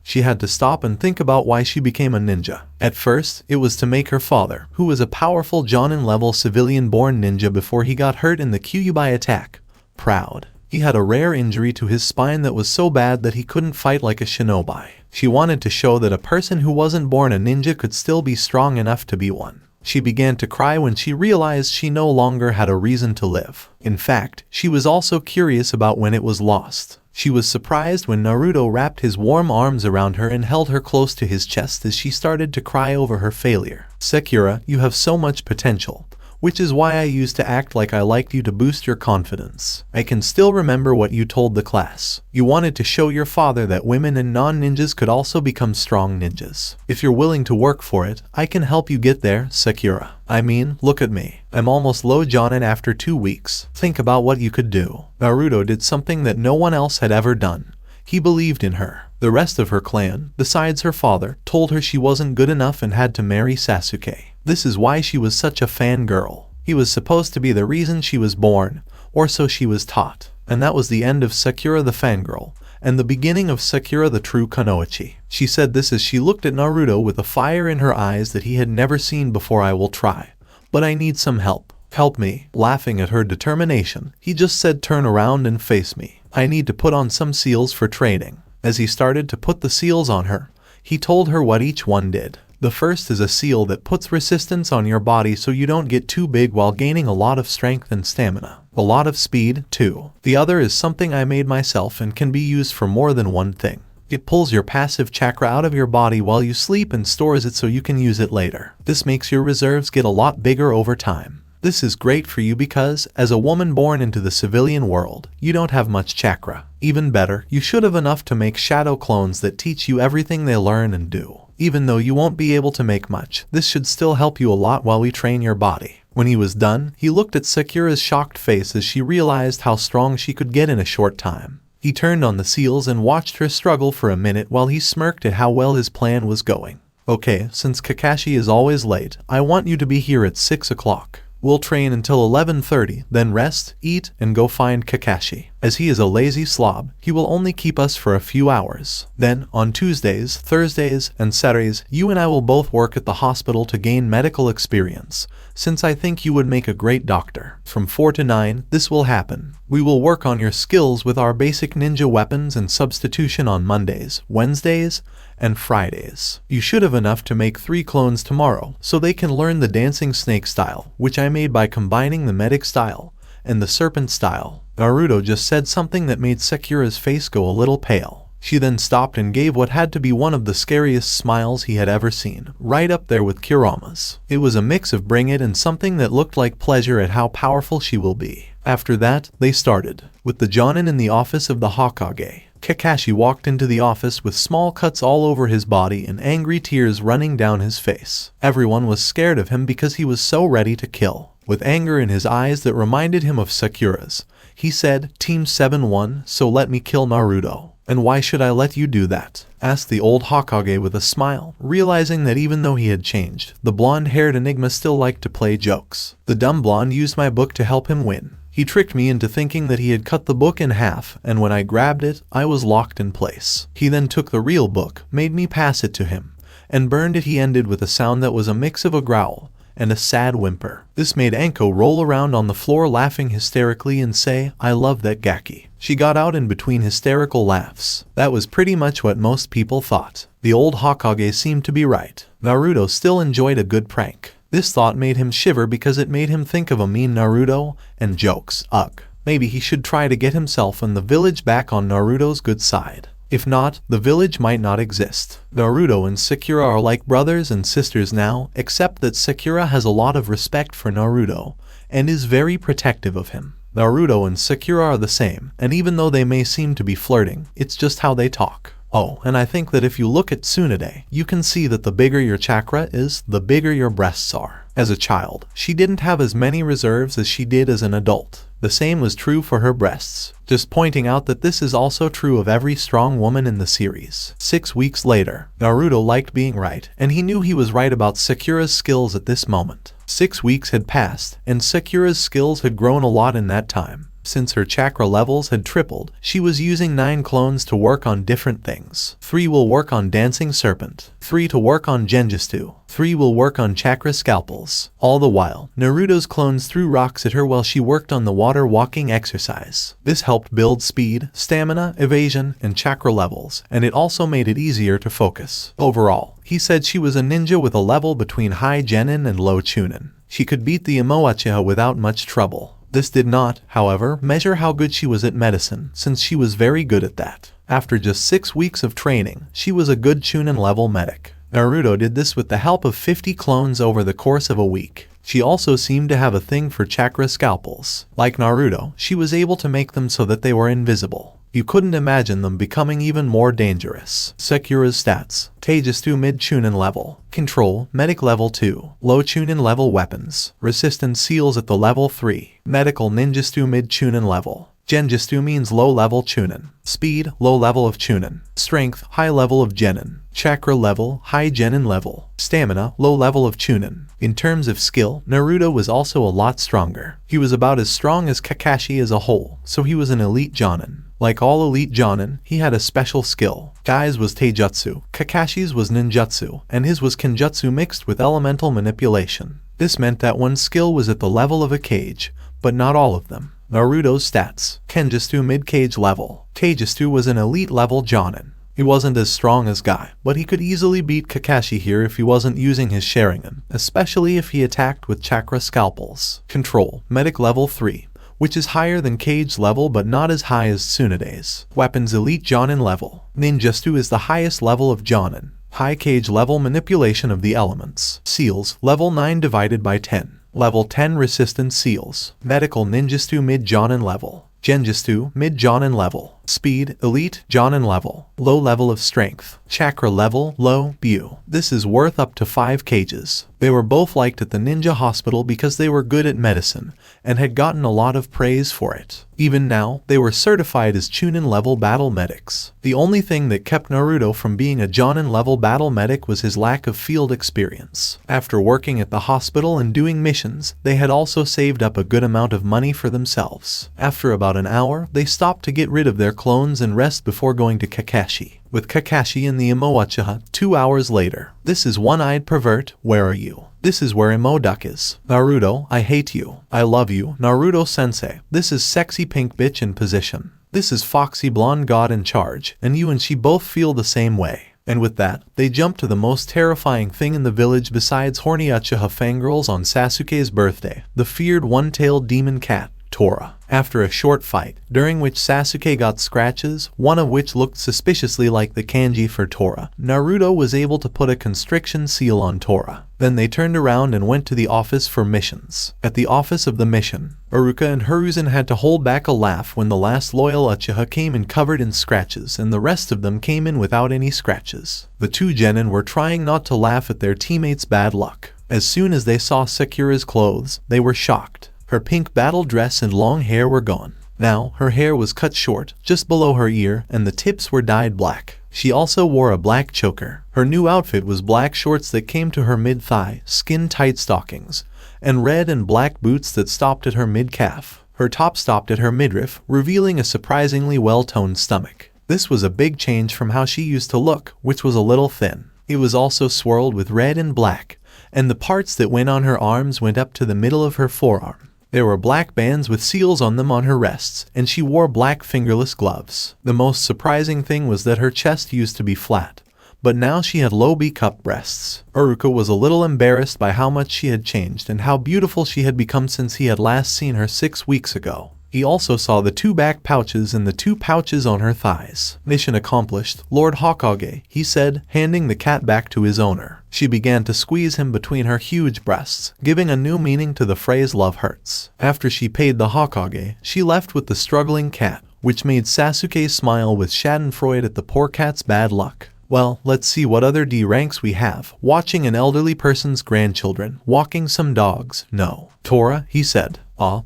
She had to stop and think about why she became a ninja. At first, it was to make her father, who was a powerful Jonin-level civilian-born ninja before he got hurt in the Kyuubi attack, proud. He had a rare injury to his spine that was so bad that he couldn't fight like a shinobi. She wanted to show that a person who wasn't born a ninja could still be strong enough to be one. She began to cry when she realized she no longer had a reason to live. In fact, she was also curious about when it was lost. She was surprised when Naruto wrapped his warm arms around her and held her close to his chest as she started to cry over her failure. "Sakura, you have so much potential, which is why I used to act like I liked you to boost your confidence. I can still remember what you told the class. You wanted to show your father that women and non-ninjas could also become strong ninjas. If you're willing to work for it, I can help you get there, Sakura. I mean, look at me. I'm almost low Jonin after 2 weeks. Think about what you could do." Naruto did something that no one else had ever done. He believed in her. The rest of her clan, besides her father, told her she wasn't good enough and had to marry Sasuke. This is why she was such a fangirl. He was supposed to be the reason she was born, or so she was taught. And that was the end of Sakura the fangirl, and the beginning of Sakura the true kunoichi. She said this as she looked at Naruto with a fire in her eyes that he had never seen before. "I will try, but I need some help. Help me." Laughing at her determination, he just said, "Turn around and face me. I need to put on some seals for training." As he started to put the seals on her, he told her what each one did. The first is a seal that puts resistance on your body so you don't get too big while gaining a lot of strength and stamina. A lot of speed, too. The other is something I made myself and can be used for more than one thing. It pulls your passive chakra out of your body while you sleep and stores it so you can use it later. This makes your reserves get a lot bigger over time. This is great for you because, as a woman born into the civilian world, you don't have much chakra. Even better, you should have enough to make shadow clones that teach you everything they learn and do. Even though you won't be able to make much, this should still help you a lot while we train your body. When he was done, he looked at Sakura's shocked face as she realized how strong she could get in a short time. He turned on the seals and watched her struggle for a minute while he smirked at how well his plan was going. "Okay, since Kakashi is always late, I want you to be here at 6 o'clock. We'll train until 11:30, then rest, eat, and go find Kakashi. As he is a lazy slob, he will only keep us for a few hours. Then, on Tuesdays, Thursdays, and Saturdays, you and I will both work at the hospital to gain medical experience, since I think you would make a great doctor. From 4 to 9, this will happen. We will work on your skills with our basic ninja weapons and substitution on Mondays, Wednesdays, and Fridays. You should have enough to make 3 clones tomorrow, so they can learn the dancing snake style, which I made by combining the medic style and the serpent style. Naruto just said something that made Sakura's face go a little pale. She then stopped and gave what had to be one of the scariest smiles he had ever seen, right up there with Kurama's. It was a mix of bring it and something that looked like pleasure at how powerful she will be. After that, they started. With the Jonin in the office of the Hokage, Kakashi walked into the office with small cuts all over his body and angry tears running down his face. Everyone was scared of him because he was so ready to kill. With anger in his eyes that reminded him of Sakura's, he said, "Team 7-1, so let me kill Naruto." "And why should I let you do that?" asked the old Hokage with a smile, realizing that even though he had changed, the blonde-haired enigma still liked to play jokes. "The dumb blonde used my book to help him win. He tricked me into thinking that he had cut the book in half, and when I grabbed it, I was locked in place. He then took the real book, made me pass it to him, and burned it." He ended with a sound that was a mix of a growl and a sad whimper. This made Anko roll around on the floor laughing hysterically and say, "I love that Gaki." She got out in between hysterical laughs. That was pretty much what most people thought. The old Hokage seemed to be right. Naruto still enjoyed a good prank. This thought made him shiver because it made him think of a mean Naruto and jokes. Ugh. Maybe he should try to get himself and the village back on Naruto's good side. If not, the village might not exist. Naruto and Sakura are like brothers and sisters now, except that Sakura has a lot of respect for Naruto and is very protective of him. Naruto and Sakura are the same, and even though they may seem to be flirting, it's just how they talk. Oh, and I think that if you look at Tsunade, you can see that the bigger your chakra is, the bigger your breasts are. As a child, she didn't have as many reserves as she did as an adult. The same was true for her breasts. Just pointing out that this is also true of every strong woman in the series. 6 weeks later, Naruto liked being right, and he knew he was right about Sakura's skills at this moment. 6 weeks had passed, and Sakura's skills had grown a lot in that time. Since her chakra levels had tripled, she was using 9 clones to work on different things. 3 will work on Dancing Serpent, 3 to work on Genjutsu, 3 will work on chakra scalpels. All the while, Naruto's clones threw rocks at her while she worked on the water walking exercise. This helped build speed, stamina, evasion, and chakra levels, and it also made it easier to focus. Overall, he said she was a ninja with a level between high Genin and low Chunin. She could beat the Imo Uchiha without much trouble. This did not, however, measure how good she was at medicine, since she was very good at that. After just 6 weeks of training, she was a good Chunin level medic. Naruto did this with the help of 50 clones over the course of a week. She also seemed to have a thing for chakra scalpels. Like Naruto, she was able to make them so that they were invisible. You couldn't imagine them becoming even more dangerous. Sakura's stats: Taijutsu mid Chunin level, Control Medic level 2, low Chunin level weapons, Resistance seals at the level 3, Medical Ninjutsu mid Chunin level. Genjutsu means low level Chunin. Speed, low level of Chunin. Strength, high level of Genin. Chakra level, high Genin level. Stamina, low level of Chunin. In terms of skill, Naruto was also a lot stronger. He was about as strong as Kakashi as a whole, so he was an elite Jonin. Like all elite Jonin, he had a special skill. Guy's was Taijutsu, Kakashi's was Ninjutsu, and his was Kenjutsu mixed with elemental manipulation. This meant that one skill was at the level of a cage, but not all of them. Naruto's stats: Kenjutsu mid-cage level. Taijutsu was an elite level Jonin. He wasn't as strong as Guy, but he could easily beat Kakashi here if he wasn't using his Sharingan, especially if he attacked with chakra scalpels. Control Medic level 3, which is higher than Cage level but not as high as Tsunade's. Weapons Elite Jonin level. Ninjutsu is the highest level of Jonin. High Cage level Manipulation of the Elements. Seals level 9 divided by 10. Level 10 Resistance seals. Medical Ninjutsu mid Jonin level. Genjutsu mid Jonin level. Speed Elite Jonin level. Low level of Strength. Chakra level low Bu. This is worth up to 5 cages. They were both liked at the ninja hospital because they were good at medicine and had gotten a lot of praise for it. Even now, they were certified as Chunin level battle medics. The only thing that kept Naruto from being a Jonin level battle medic was his lack of field experience. After working at the hospital and doing missions, they had also saved up a good amount of money for themselves. After about an hour, they stopped to get rid of their clones and rest before going to Kakashi. With Kakashi and the Imo Uchiha 2 hours later. This is One-Eyed Pervert, where are you? This is where Imo-Duck is. Naruto, I hate you. I love you. Naruto-sensei, this is Sexy Pink Bitch in position. This is Foxy Blonde God in charge, and you and she both feel the same way. And with that, they jump to the most terrifying thing in the village besides horny Uchiha fangirls on Sasuke's birthday, the feared one-tailed demon cat, Tora. After a short fight, during which Sasuke got scratches, one of which looked suspiciously like the kanji for Tora, Naruto was able to put a constriction seal on Tora. Then they turned around and went to the office for missions. At the office of the mission, Iruka and Hiruzen had to hold back a laugh when the last loyal Uchiha came in covered in scratches and the rest of them came in without any scratches. The two genin were trying not to laugh at their teammates' bad luck. As soon as they saw Sakura's clothes, they were shocked. Her pink battle dress and long hair were gone. Now, her hair was cut short, just below her ear, and the tips were dyed black. She also wore a black choker. Her new outfit was black shorts that came to her mid-thigh, skin-tight stockings, and red and black boots that stopped at her mid-calf. Her top stopped at her midriff, revealing a surprisingly well-toned stomach. This was a big change from how she used to look, which was a little thin. It was also swirled with red and black, and the parts that went on her arms went up to the middle of her forearm. There were black bands with seals on them on her wrists, and she wore black fingerless gloves. The most surprising thing was that her chest used to be flat, but now she had low B-cup breasts. Iruka was a little embarrassed by how much she had changed and how beautiful she had become since he had last seen her 6 weeks ago. He also saw the 2 back pouches and the 2 pouches on her thighs. Mission accomplished, Lord Hokage, he said, handing the cat back to his owner. She began to squeeze him between her huge breasts, giving a new meaning to the phrase love hurts. After she paid the Hokage, she left with the struggling cat, which made Sasuke smile with schadenfreude at the poor cat's bad luck. Well, let's see what other D ranks we have. Watching an elderly person's grandchildren, walking some dogs, no. Tora, he said.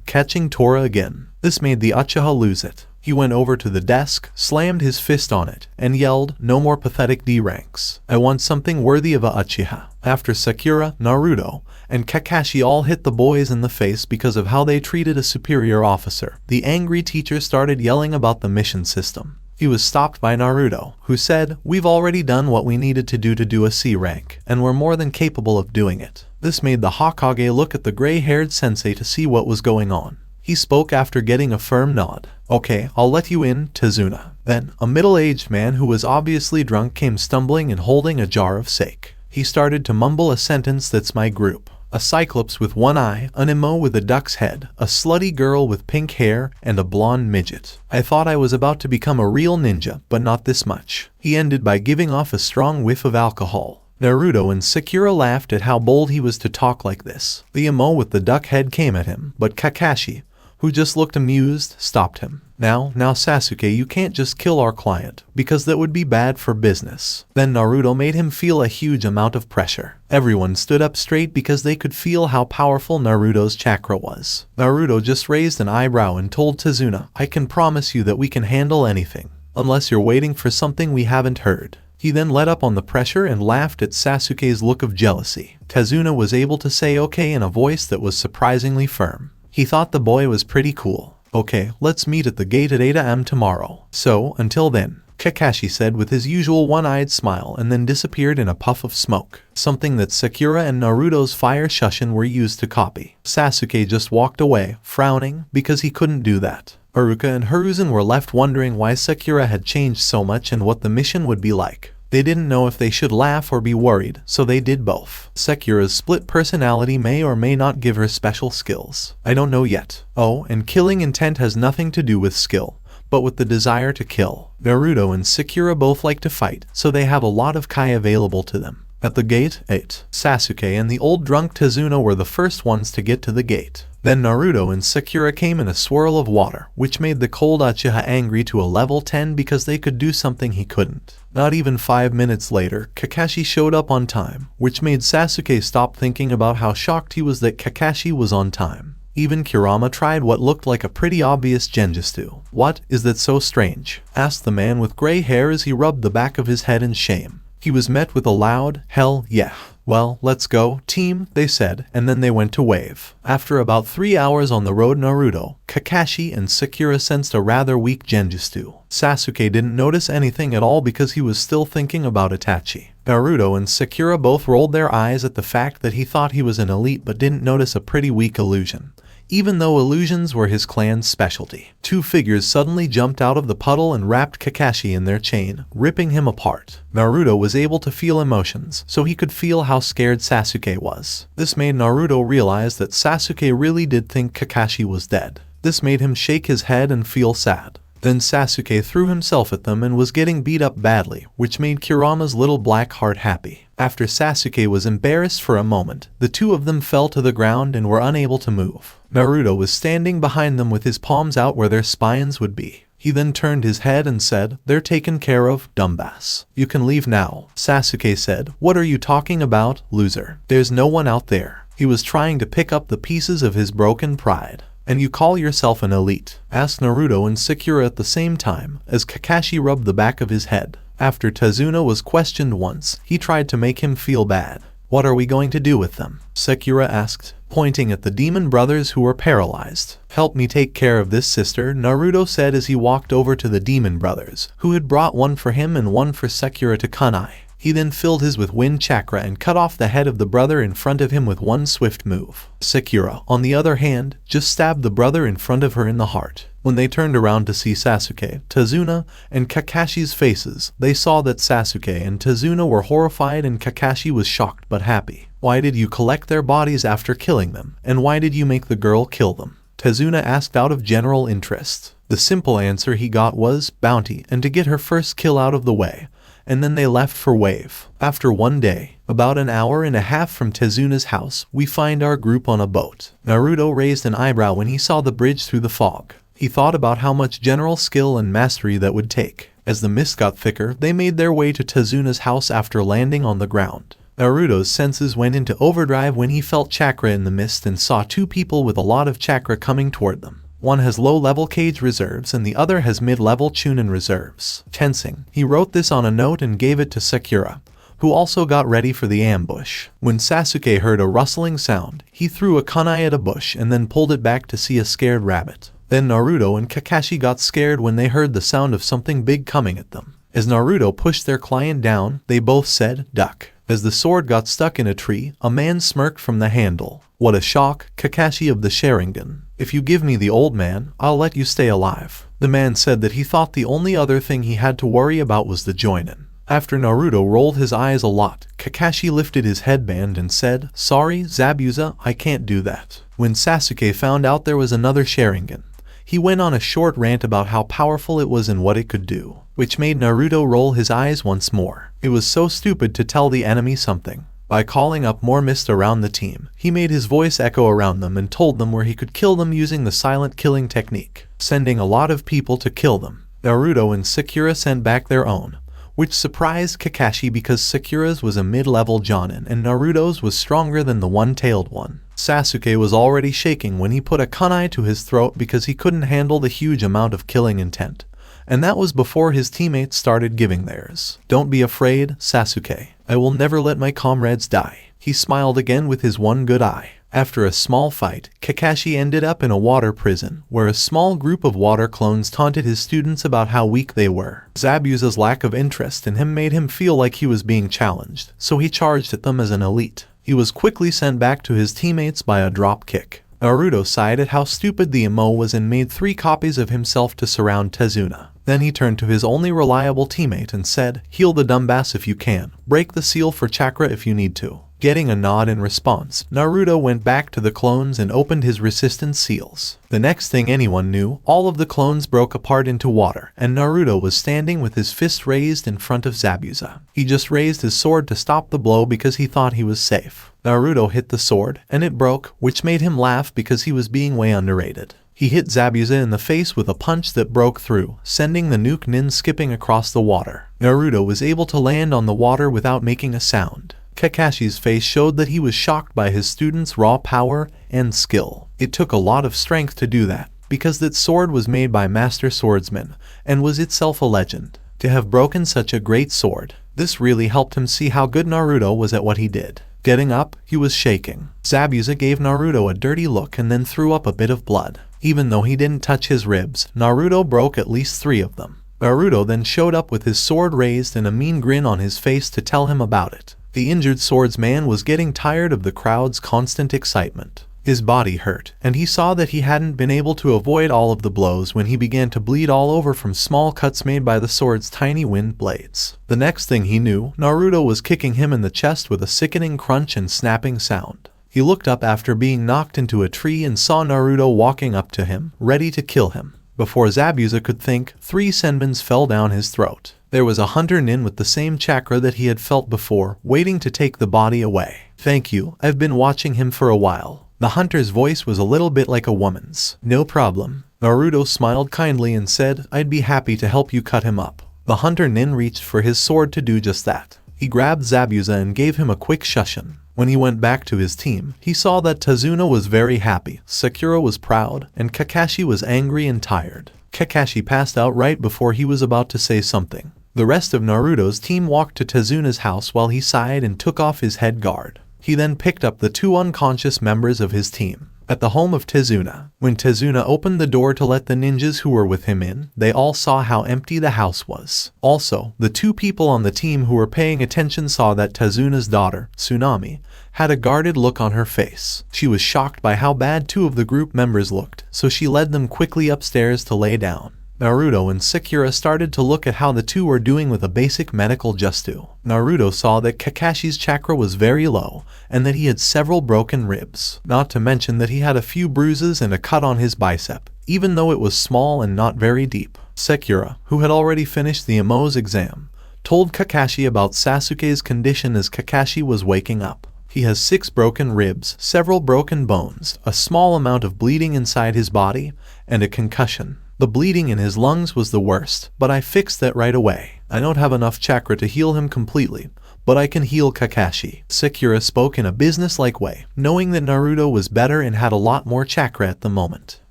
Catching Tora again. This made the Uchiha lose it. He went over to the desk, slammed his fist on it, and yelled, no more pathetic D ranks. I want something worthy of a Uchiha. After Sakura, Naruto, and Kakashi all hit the boys in the face because of how they treated a superior officer, the angry teacher started yelling about the mission system. He was stopped by Naruto, who said, we've already done what we needed to do a C rank, and we're more than capable of doing it. This made the Hokage look at the gray-haired sensei to see what was going on. He spoke after getting a firm nod. Okay, I'll let you in, Tezuna. Then, a middle-aged man who was obviously drunk came stumbling and holding a jar of sake. He started to mumble a sentence that's my group. A cyclops with one eye, an emo with a duck's head, a slutty girl with pink hair, and a blonde midget. I thought I was about to become a real ninja, but not this much. He ended by giving off a strong whiff of alcohol. Naruto and Sakura laughed at how bold he was to talk like this. The emo with the duck head came at him, but Kakashi, who just looked amused, stopped him. Now Sasuke, you can't just kill our client, because that would be bad for business. Then Naruto made him feel a huge amount of pressure. Everyone stood up straight because they could feel how powerful Naruto's chakra was. Naruto just raised an eyebrow and told Tezuna, I can promise you that we can handle anything, unless you're waiting for something we haven't heard. He then let up on the pressure and laughed at Sasuke's look of jealousy. Tezuna was able to say okay in a voice that was surprisingly firm. He thought the boy was pretty cool. Okay, let's meet at the gate at 8 AM tomorrow. So, until then, Kakashi said with his usual one-eyed smile and then disappeared in a puff of smoke. Something that Sakura and Naruto's fire shushin were used to copy. Sasuke just walked away, frowning, because he couldn't do that. Iruka and Hiruzen were left wondering why Sakura had changed so much and what the mission would be like. They didn't know if they should laugh or be worried, so they did both. Sakura's split personality may or may not give her special skills. I don't know yet. Oh, and killing intent has nothing to do with skill, but with the desire to kill. Naruto and Sakura both like to fight, so they have a lot of Kai available to them. At the gate, 8. Sasuke and the old drunk Tezuna were the first ones to get to the gate. Then Naruto and Sakura came in a swirl of water, which made the cold Uchiha angry to a level 10 because they could do something he couldn't. Not even 5 minutes later, Kakashi showed up on time, which made Sasuke stop thinking about how shocked he was that Kakashi was on time. Even Kurama tried what looked like a pretty obvious genjutsu. "What is that so strange?" asked the man with gray hair as he rubbed the back of his head in shame. He was met with a loud, "Hell yeah." "Well, let's go, team," they said, and then they went to Wave. After about 3 hours on the road, Naruto, Kakashi, and Sakura sensed a rather weak genjutsu. Sasuke didn't notice anything at all because he was still thinking about Itachi. Naruto and Sakura both rolled their eyes at the fact that he thought he was an elite but didn't notice a pretty weak illusion. Even though illusions were his clan's specialty. Two figures suddenly jumped out of the puddle and wrapped Kakashi in their chain, ripping him apart. Naruto was able to feel emotions, so he could feel how scared Sasuke was. This made Naruto realize that Sasuke really did think Kakashi was dead. This made him shake his head and feel sad. Then Sasuke threw himself at them and was getting beat up badly, which made Kurama's little black heart happy. After Sasuke was embarrassed for a moment, the two of them fell to the ground and were unable to move. Naruto was standing behind them with his palms out where their spines would be. He then turned his head and said, "They're taken care of, dumbass. You can leave now." Sasuke said, "What are you talking about, loser? There's no one out there." He was trying to pick up the pieces of his broken pride. "And you call yourself an elite?" asked Naruto and Sakura at the same time, as Kakashi rubbed the back of his head. After Tazuna was questioned once, he tried to make him feel bad. "What are we going to do with them?" Sakura asked, pointing at the demon brothers who were paralyzed. "Help me take care of this, sister," Naruto said as he walked over to the demon brothers, who had brought one for him and one for Sakura to kunai. He then filled his with wind chakra and cut off the head of the brother in front of him with one swift move. Sakura, on the other hand, just stabbed the brother in front of her in the heart. When they turned around to see Sasuke, Tazuna, and Kakashi's faces, they saw that Sasuke and Tazuna were horrified and Kakashi was shocked but happy. "Why did you collect their bodies after killing them? And why did you make the girl kill them?" Tazuna asked out of general interest. The simple answer he got was bounty and to get her first kill out of the way. And then they left for Wave. After one day, about an hour and a half from Tezuna's house, we find our group on a boat. Naruto raised an eyebrow when he saw the bridge through the fog. He thought about how much general skill and mastery that would take. As the mist got thicker, they made their way to Tezuna's house after landing on the ground. Naruto's senses went into overdrive when he felt chakra in the mist and saw two people with a lot of chakra coming toward them. One has low-level Cage reserves and the other has mid-level Chunin reserves. Tensing, he wrote this on a note and gave it to Sakura, who also got ready for the ambush. When Sasuke heard a rustling sound, he threw a kunai at a bush and then pulled it back to see a scared rabbit. Then Naruto and Kakashi got scared when they heard the sound of something big coming at them. As Naruto pushed their client down, they both said, "Duck." As the sword got stuck in a tree, a man smirked from the handle. "What a shock, Kakashi of the Sharingan. If you give me the old man, I'll let you stay alive." The man said that he thought the only other thing he had to worry about was the joinin. After Naruto rolled his eyes a lot, Kakashi lifted his headband and said, "Sorry, Zabuza, I can't do that." When Sasuke found out there was another Sharingan, he went on a short rant about how powerful it was and what it could do, which made Naruto roll his eyes once more. It was so stupid to tell the enemy something. By calling up more mist around the team, he made his voice echo around them and told them where he could kill them using the silent killing technique, sending a lot of people to kill them. Naruto and Sakura sent back their own, which surprised Kakashi because Sakura's was a mid-level Jonin and Naruto's was stronger than the one-tailed one. Sasuke was already shaking when he put a kunai to his throat because he couldn't handle the huge amount of killing intent. And that was before his teammates started giving theirs. "Don't be afraid, Sasuke. I will never let my comrades die." He smiled again with his one good eye. After a small fight, Kakashi ended up in a water prison, where a small group of water clones taunted his students about how weak they were. Zabuza's lack of interest in him made him feel like he was being challenged, so he charged at them as an elite. He was quickly sent back to his teammates by a drop kick. Naruto sighed at how stupid the emo was and made 3 copies of himself to surround Tazuna. Then he turned to his only reliable teammate and said, "Heal the dumbass if you can. Break the seal for chakra if you need to." Getting a nod in response, Naruto went back to the clones and opened his resistance seals. The next thing anyone knew, all of the clones broke apart into water, and Naruto was standing with his fist raised in front of Zabuza. He just raised his sword to stop the blow because he thought he was safe. Naruto hit the sword, and it broke, which made him laugh because he was being way underrated. He hit Zabuza in the face with a punch that broke through, sending the nuke nin skipping across the water. Naruto was able to land on the water without making a sound. Kakashi's face showed that he was shocked by his student's raw power and skill. It took a lot of strength to do that, because that sword was made by master swordsmen, and was itself a legend. To have broken such a great sword, this really helped him see how good Naruto was at what he did. Getting up, he was shaking. Zabuza gave Naruto a dirty look and then threw up a bit of blood. Even though he didn't touch his ribs, Naruto broke at least 3 of them. Naruto then showed up with his sword raised and a mean grin on his face to tell him about it. The injured swordsman was getting tired of the crowd's constant excitement. His body hurt, and he saw that he hadn't been able to avoid all of the blows when he began to bleed all over from small cuts made by the sword's tiny wind blades. The next thing he knew, Naruto was kicking him in the chest with a sickening crunch and snapping sound. He looked up after being knocked into a tree and saw Naruto walking up to him, ready to kill him. Before Zabuza could think, 3 senbons fell down his throat. There was a hunter nin with the same chakra that he had felt before, waiting to take the body away. "Thank you, I've been watching him for a while." The hunter's voice was a little bit like a woman's. "No problem." Naruto smiled kindly and said, "I'd be happy to help you cut him up." The hunter nin reached for his sword to do just that. He grabbed Zabuza and gave him a quick shushin. When he went back to his team, he saw that Tazuna was very happy, Sakura was proud, and Kakashi was angry and tired. Kakashi passed out right before he was about to say something. The rest of Naruto's team walked to Tazuna's house while he sighed and took off his head guard. He then picked up the 2 unconscious members of his team. At the home of Tazuna, when Tazuna opened the door to let the ninjas who were with him in, they all saw how empty the house was. Also, the 2 people on the team who were paying attention saw that Tazuna's daughter, Tsunami, had a guarded look on her face. She was shocked by how bad 2 of the group members looked, so she led them quickly upstairs to lay down. Naruto and Sakura started to look at how the 2 were doing with a basic medical justu. Naruto saw that Kakashi's chakra was very low, and that he had several broken ribs, not to mention that he had a few bruises and a cut on his bicep, even though it was small and not very deep. Sakura, who had already finished the Emo's exam, told Kakashi about Sasuke's condition as Kakashi was waking up. He has 6 broken ribs, several broken bones, a small amount of bleeding inside his body, and a concussion. The bleeding in his lungs was the worst, but I fixed that right away. I don't have enough chakra to heal him completely, but I can heal Kakashi. Sakura spoke in a business-like way, knowing that Naruto was better and had a lot more chakra at the moment.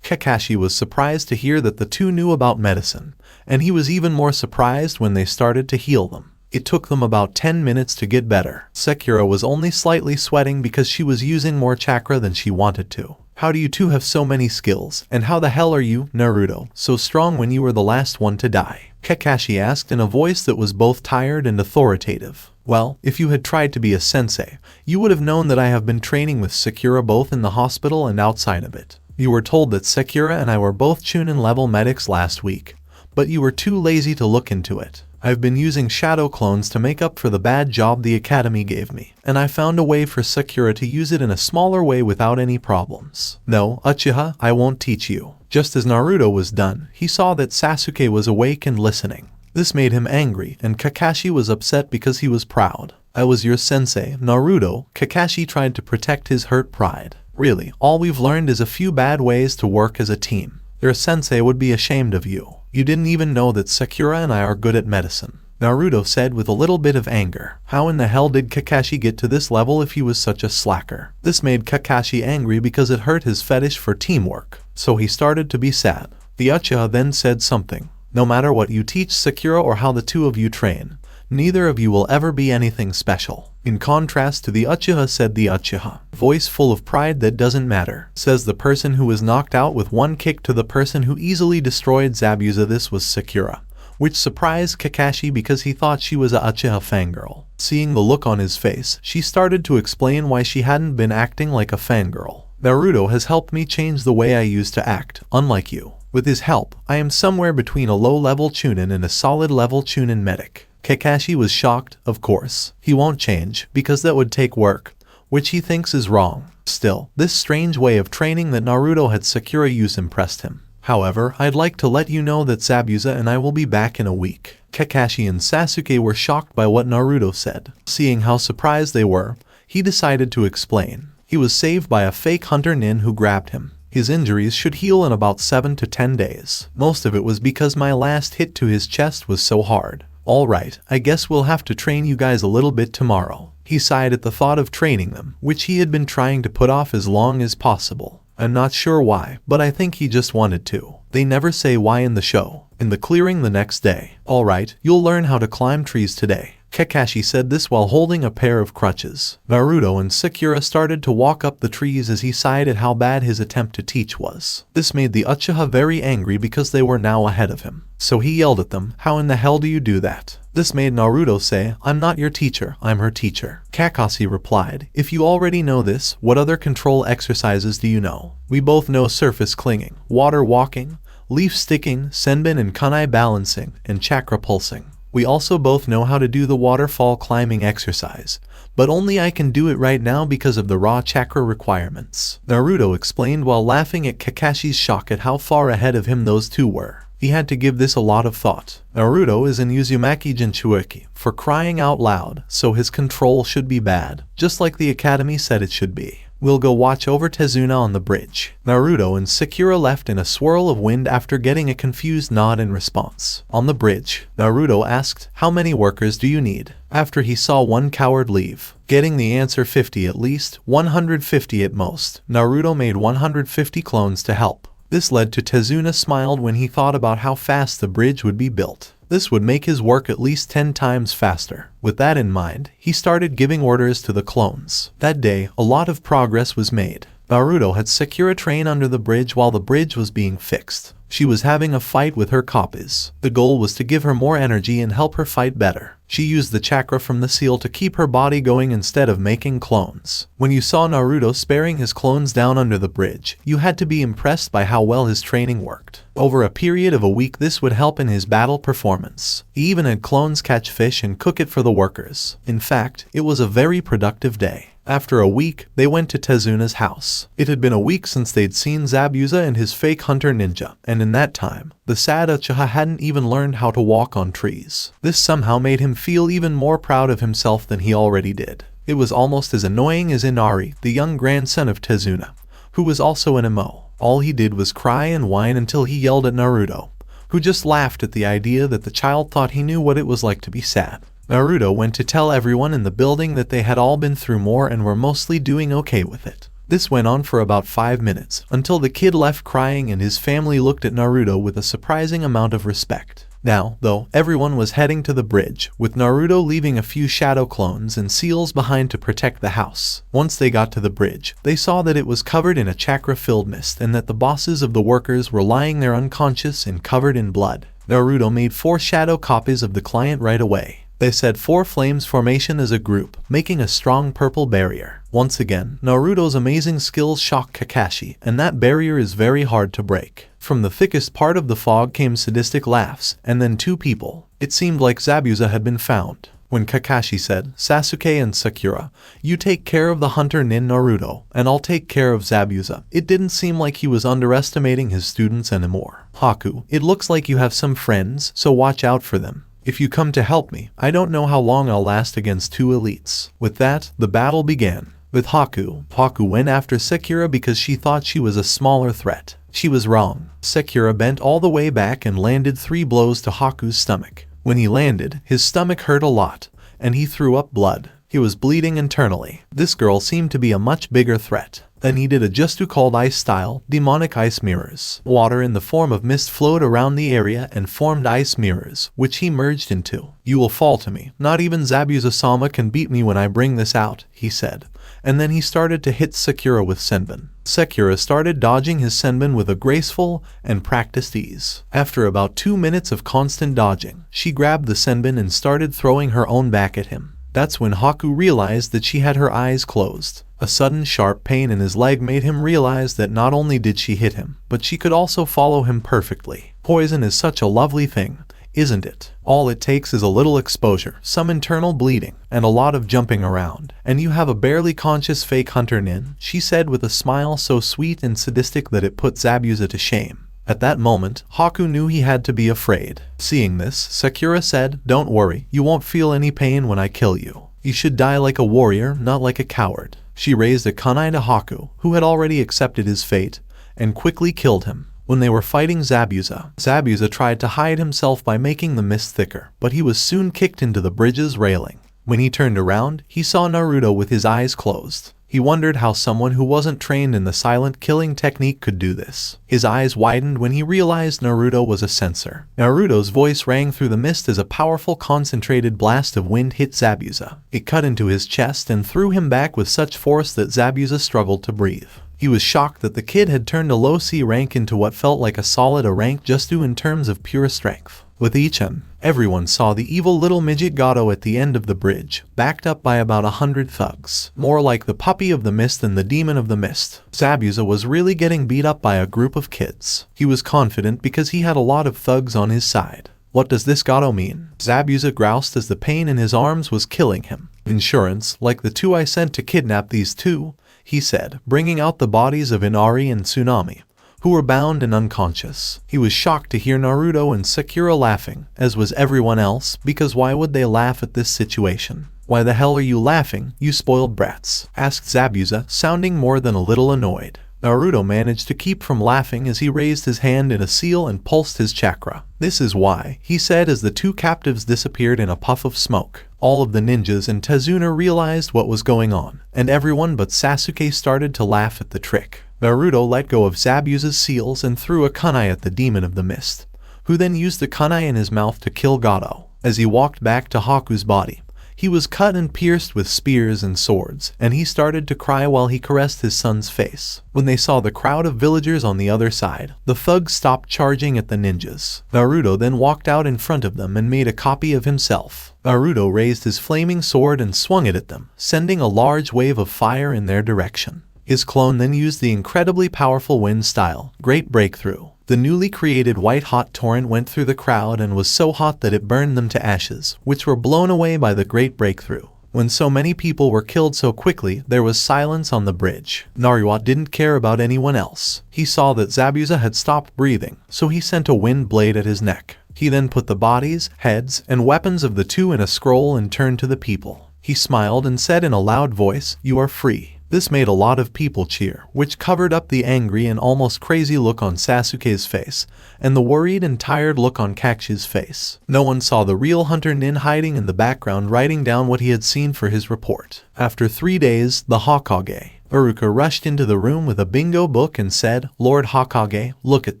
Kakashi was surprised to hear that the 2 knew about medicine, and he was even more surprised when they started to heal them. It took them about 10 minutes to get better. Sakura was only slightly sweating because she was using more chakra than she wanted to. "How do you 2 have so many skills, and how the hell are you, Naruto, so strong when you were the last one to die?" Kakashi asked in a voice that was both tired and authoritative. "Well, if you had tried to be a sensei, you would have known that I have been training with Sakura both in the hospital and outside of it. You were told that Sakura and I were both Chunin level medics last week, but you were too lazy to look into it. I've been using shadow clones to make up for the bad job the academy gave me, and I found a way for Sakura to use it in a smaller way without any problems. No, Uchiha, I won't teach you." Just as Naruto was done, he saw that Sasuke was awake and listening. This made him angry, and Kakashi was upset because he was proud. "I was your sensei, Naruto." Kakashi tried to protect his hurt pride. "Really, all we've learned is a few bad ways to work as a team. Your sensei would be ashamed of you. You didn't even know that Sakura and I are good at medicine." Naruto said with a little bit of anger. How in the hell did Kakashi get to this level if he was such a slacker? This made Kakashi angry because it hurt his fetish for teamwork. So he started to be sad. The Uchiha then said something. "No matter what you teach Sakura or how the 2 of you train, neither of you will ever be anything special." In contrast to the Uchiha said the Uchiha, voice full of pride that doesn't matter, says the person who was knocked out with 1 kick to the person who easily destroyed Zabuza. This was Sakura, which surprised Kakashi because he thought she was a Uchiha fangirl. Seeing the look on his face, she started to explain why she hadn't been acting like a fangirl. "Naruto has helped me change the way I used to act, unlike you. With his help, I am somewhere between a low-level Chunin and a solid-level Chunin medic." Kakashi was shocked, of course. He won't change, because that would take work, which he thinks is wrong. Still, this strange way of training that Naruto had Sakura use impressed him. However, I'd like to let you know that Zabuza and I will be back in a week. Kakashi and Sasuke were shocked by what Naruto said. Seeing how surprised they were, he decided to explain. He was saved by a fake hunter nin who grabbed him. His injuries should heal in about 7 to 10 days. Most of it was because my last hit to his chest was so hard. Alright, I guess we'll have to train you guys a little bit tomorrow. He sighed at the thought of training them, which he had been trying to put off as long as possible. I'm not sure why, but I think he just wanted to. They never say why in the show. In the clearing the next day. Alright, you'll learn how to climb trees today. Kakashi said this while holding a pair of crutches. Naruto and Sakura started to walk up the trees as he sighed at how bad his attempt to teach was. This made the Uchiha very angry because they were now ahead of him. So he yelled at them, "How in the hell do you do that?" This made Naruto say, "I'm not your teacher, I'm her teacher." Kakashi replied, "If you already know this, what other control exercises do you know? We both know surface clinging, water walking, leaf sticking, senbin and kunai balancing, and chakra pulsing. We also both know how to do the waterfall climbing exercise, but only I can do it right now because of the raw chakra requirements." Naruto explained while laughing at Kakashi's shock at how far ahead of him those two were. He had to give this a lot of thought. Naruto is in Uzumaki Jinchueki, for crying out loud, so his control should be bad, just like the academy said it should be. We'll go watch over Tezuna on the bridge. Naruto and Sakura left in a swirl of wind after getting a confused nod in response. On the bridge, Naruto asked, "How many workers do you need?" After he saw one coward leave, getting the answer 50 at least, 150 at most. Naruto made 150 clones to help. This led to Tezuna smiled when he thought about how fast the bridge would be built. This would make his work at least 10 times faster. With that in mind, he started giving orders to the clones. That day, a lot of progress was made. Naruto had Sakura train under the bridge while the bridge was being fixed. She was having a fight with her copies. The goal was to give her more energy and help her fight better. She used the chakra from the seal to keep her body going instead of making clones. When you saw Naruto sparing his clones down under the bridge, you had to be impressed by how well his training worked. Over a period of a week, this would help in his battle performance. He even had clones catch fish and cook it for the workers. In fact, it was a very productive day. After a week, they went to Tezuna's house. It had been a week since they'd seen Zabuza and his fake hunter ninja, and in that time, the sad Uchiha hadn't even learned how to walk on trees. This somehow made him feel even more proud of himself than he already did. It was almost as annoying as Inari, the young grandson of Tezuna, who was also an emo. All he did was cry and whine until he yelled at Naruto, who just laughed at the idea that the child thought he knew what it was like to be sad. Naruto went to tell everyone in the building that they had all been through more and were mostly doing okay with it. This went on for about 5 minutes, until the kid left crying and his family looked at Naruto with a surprising amount of respect. Now, though, everyone was heading to the bridge, with Naruto leaving a few shadow clones and seals behind to protect the house. Once they got to the bridge, they saw that it was covered in a chakra-filled mist and that the bosses of the workers were lying there unconscious and covered in blood. Naruto made 4 shadow copies of the client right away. They said 4 flames formation as a group, making a strong purple barrier. Once again, Naruto's amazing skills shocked Kakashi, and that barrier is very hard to break. From the thickest part of the fog came sadistic laughs, and then 2 people. It seemed like Zabuza had been found. When Kakashi said, "Sasuke and Sakura, you take care of the hunter nin Naruto, and I'll take care of Zabuza," it didn't seem like he was underestimating his students anymore. "Haku, it looks like you have some friends, so watch out for them. If you come to help me, I don't know how long I'll last against 2 elites." With that, the battle began. With Haku went after Sakura because she thought she was a smaller threat. She was wrong. Sakura bent all the way back and landed 3 blows to Haku's stomach. When he landed, his stomach hurt a lot, and he threw up blood. He was bleeding internally. This girl seemed to be a much bigger threat. Then he did a jutsu called Ice Style, demonic ice mirrors. Water in the form of mist flowed around the area and formed ice mirrors, which he merged into. "You will fall to me. Not even Zabuza-sama can beat me when I bring this out," he said. And then he started to hit Sakura with senbin. Sakura started dodging his senbin with a graceful and practiced ease. After about 2 minutes of constant dodging, she grabbed the senbin and started throwing her own back at him. That's when Haku realized that she had her eyes closed. A sudden sharp pain in his leg made him realize that not only did she hit him, but she could also follow him perfectly. Poison is such a lovely thing. isn't it? All it takes is a little exposure, some internal bleeding, and a lot of jumping around, and you have a barely conscious fake hunter nin, she said with a smile so sweet and sadistic that it put Zabuza to shame. At that moment, Haku knew he had to be afraid. Seeing this, Sakura said, "Don't worry, you won't feel any pain when I kill you. You should die like a warrior, not like a coward." She raised a kunai to Haku, who had already accepted his fate, and quickly killed him. When they were fighting Zabuza, Zabuza tried to hide himself by making the mist thicker, but he was soon kicked into the bridge's railing. When he turned around, he saw Naruto with his eyes closed. He wondered how someone who wasn't trained in the silent killing technique could do this. His eyes widened when he realized Naruto was a censor. Naruto's voice rang through the mist as a powerful concentrated blast of wind hit Zabuza. It cut into his chest and threw him back with such force that Zabuza struggled to breathe. He was shocked that the kid had turned a low C rank into what felt like a solid A rank just due in terms of pure strength. With Ichan, everyone saw the evil little midget Gato at the end of the bridge, backed up by about 100 thugs. More like the puppy of the mist than the demon of the mist. Zabuza was really getting beat up by a group of kids. He was confident because he had a lot of thugs on his side. What does this Gato mean? Zabuza groused as the pain in his arms was killing him. Insurance, like the two I sent to kidnap these two, he said, bringing out the bodies of Inari and Tsunami, who were bound and unconscious. He was shocked to hear Naruto and Sakura laughing, as was everyone else, because why would they laugh at this situation? "Why the hell are you laughing, you spoiled brats?" asked Zabuza, sounding more than a little annoyed. Naruto managed to keep from laughing as he raised his hand in a seal and pulsed his chakra. "This is why," he said as the two captives disappeared in a puff of smoke. All of the ninjas and Tazuna realized what was going on, and everyone but Sasuke started to laugh at the trick. Naruto let go of Zabuza's seals and threw a kunai at the demon of the mist, who then used the kunai in his mouth to kill Gato. As he walked back to Haku's body, he was cut and pierced with spears and swords, and he started to cry while he caressed his son's face. When they saw the crowd of villagers on the other side, the thugs stopped charging at the ninjas. Naruto then walked out in front of them and made a copy of himself. Naruto raised his flaming sword and swung it at them, sending a large wave of fire in their direction. His clone then used the incredibly powerful wind style, Great Breakthrough. The newly created white-hot torrent went through the crowd and was so hot that it burned them to ashes, which were blown away by the Great Breakthrough. When so many people were killed so quickly, there was silence on the bridge. Naruto didn't care about anyone else. He saw that Zabuza had stopped breathing, so he sent a wind blade at his neck. He then put the bodies, heads, and weapons of the two in a scroll and turned to the people. He smiled and said in a loud voice, "You are free." This made a lot of people cheer, which covered up the angry and almost crazy look on Sasuke's face, and the worried and tired look on Kakashi face. No one saw the real Hunter Nin hiding in the background writing down what he had seen for his report. After 3 days, the Hokage, Iruka, rushed into the room with a bingo book and said, "Lord Hokage, look at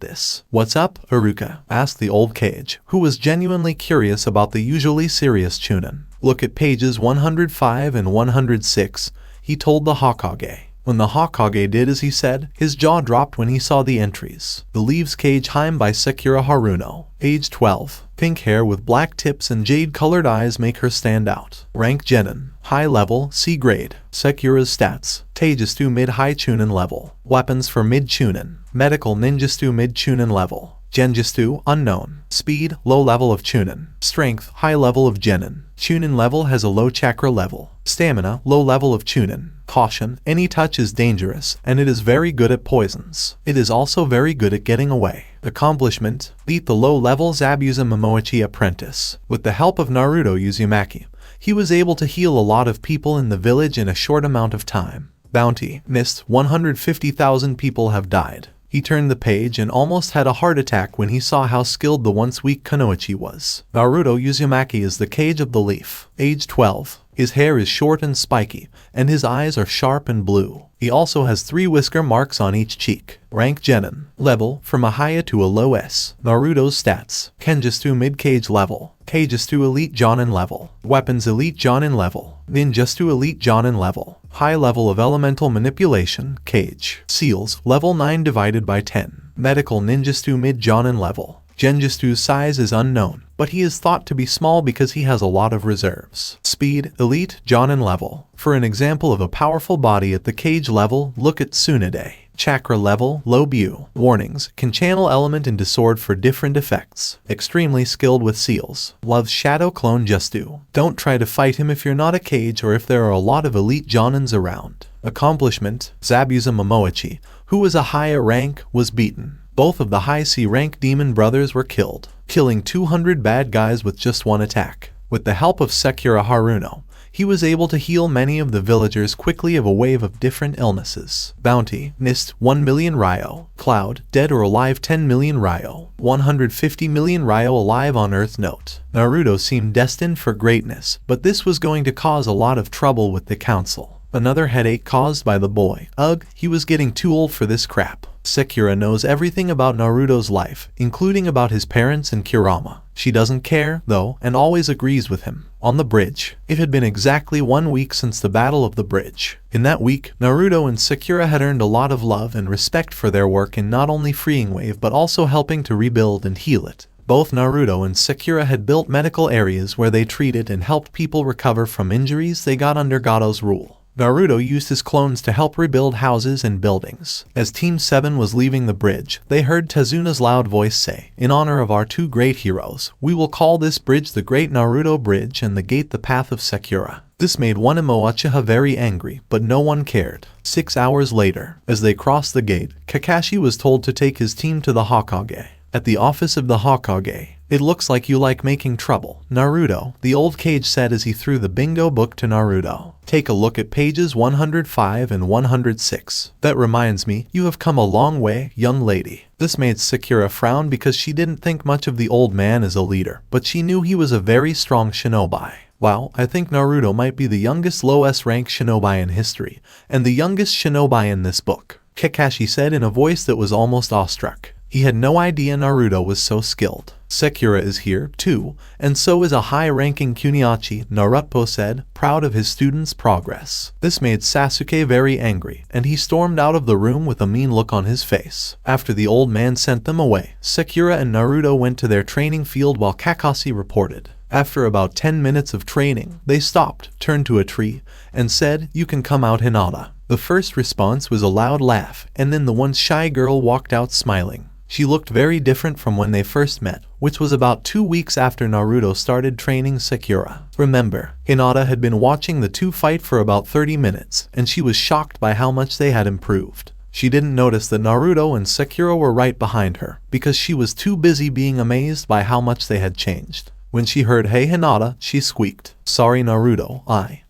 this." "What's up, Iruka?" asked the old Kage, who was genuinely curious about the usually serious Chunin. "Look at pages 105 and 106. He told the Hokage. When the Hokage did as he said, his jaw dropped when he saw the entries. The Leaves Cage Heim by Sakura Haruno. Age 12. Pink hair with black tips and jade-colored eyes make her stand out. Rank Genin. High level, C grade. Sakura's stats. Taijutsu mid-high Chunin level. Weapons for mid-Chunin. Medical ninjutsu mid-Chunin level. Genjutsu, unknown. Speed, low level of Chunin. Strength, high level of Genin. Chunin level has a low chakra level. Stamina, low level of Chunin. Caution, any touch is dangerous, and it is very good at poisons. It is also very good at getting away. Accomplishment, beat the low-level Zabuza Momoichi apprentice. With the help of Naruto Uzumaki, he was able to heal a lot of people in the village in a short amount of time. Bounty, missed, 150,000 people have died. He turned the page and almost had a heart attack when he saw how skilled the once weak Kunoichi was. Naruto Uzumaki is the Cage of the Leaf. Age 12. His hair is short and spiky, and his eyes are sharp and blue. He also has 3 whisker marks on each cheek. Rank Genin. Level, from a high to a low S. Naruto's stats. Kenjutsu mid-cage level. Taijutsu elite Jonin level. Weapons elite Jonin level. Ninjutsu elite Jonin level. High level of elemental manipulation, Cage. Seals, level 9 divided by 10. Medical ninjutsu mid-Jonin level. Genjutsu's size is unknown, but he is thought to be small because he has a lot of reserves. Speed, elite, Jonin level. For an example of a powerful body at the Cage level, look at Tsunade. Chakra level, low BU. Warnings, can channel element into sword for different effects. Extremely skilled with seals. Loves shadow clone Justu. Don't try to fight him if you're not a Cage or if there are a lot of elite Jonins around. Accomplishment, Zabuza Momoichi, who was a higher rank, was beaten. Both of the high C rank demon brothers were killed, killing 200 bad guys with just one attack. With the help of Sekira Haruno, he was able to heal many of the villagers quickly of a wave of different illnesses. Bounty, Nist, 1 million Ryo. Cloud, dead or alive 10 million Ryo. 150 million Ryo alive on Earth. Note, Naruto seemed destined for greatness, but this was going to cause a lot of trouble with the council. Another headache caused by the boy. Ugh, he was getting too old for this crap. Sekira knows everything about Naruto's life, including about his parents and Kurama. She doesn't care, though, and always agrees with him. On the bridge. It had been exactly 1 week since the Battle of the Bridge. In that week, Naruto and Sekira had earned a lot of love and respect for their work in not only freeing Wave but also helping to rebuild and heal it. Both Naruto and Sekira had built medical areas where they treated and helped people recover from injuries they got under Gato's rule. Naruto used his clones to help rebuild houses and buildings. As Team 7 was leaving the bridge, they heard Tezuna's loud voice say, "In honor of our 2 great heroes, we will call this bridge the Great Naruto Bridge and the gate the Path of Sekira." This made one Uchiha very angry, but no one cared. 6 hours later, as they crossed the gate, Kakashi was told to take his team to the Hokage. At the office of the Hokage, "It looks like you like making trouble, Naruto," the old Cage said as he threw the bingo book to Naruto. "Take a look at pages 105 and 106. That reminds me, you have come a long way, young lady." This made Sekira frown because she didn't think much of the old man as a leader, but she knew he was a very strong shinobi. "Wow, I think Naruto might be the youngest low S-rank shinobi in history, and the youngest shinobi in this book," Kakashi said in a voice that was almost awestruck. He had no idea Naruto was so skilled. "Sekira is here, too, and so is a high-ranking Kuniachi," Naruto said, proud of his student's progress. This made Sasuke very angry, and he stormed out of the room with a mean look on his face. After the old man sent them away, Sekira and Naruto went to their training field while Kakashi reported. After about 10 minutes of training, they stopped, turned to a tree, and said, "You can come out, Hinata." The first response was a loud laugh, and then the once shy girl walked out smiling. She looked very different from when they first met, which was about 2 weeks after Naruto started training Sekira. Remember, Hinata had been watching the two fight for about 30 minutes, and she was shocked by how much they had improved. She didn't notice that Naruto and Sekira were right behind her, because she was too busy being amazed by how much they had changed. When she heard "Hey Hinata," she squeaked, "Sorry Naruto, I."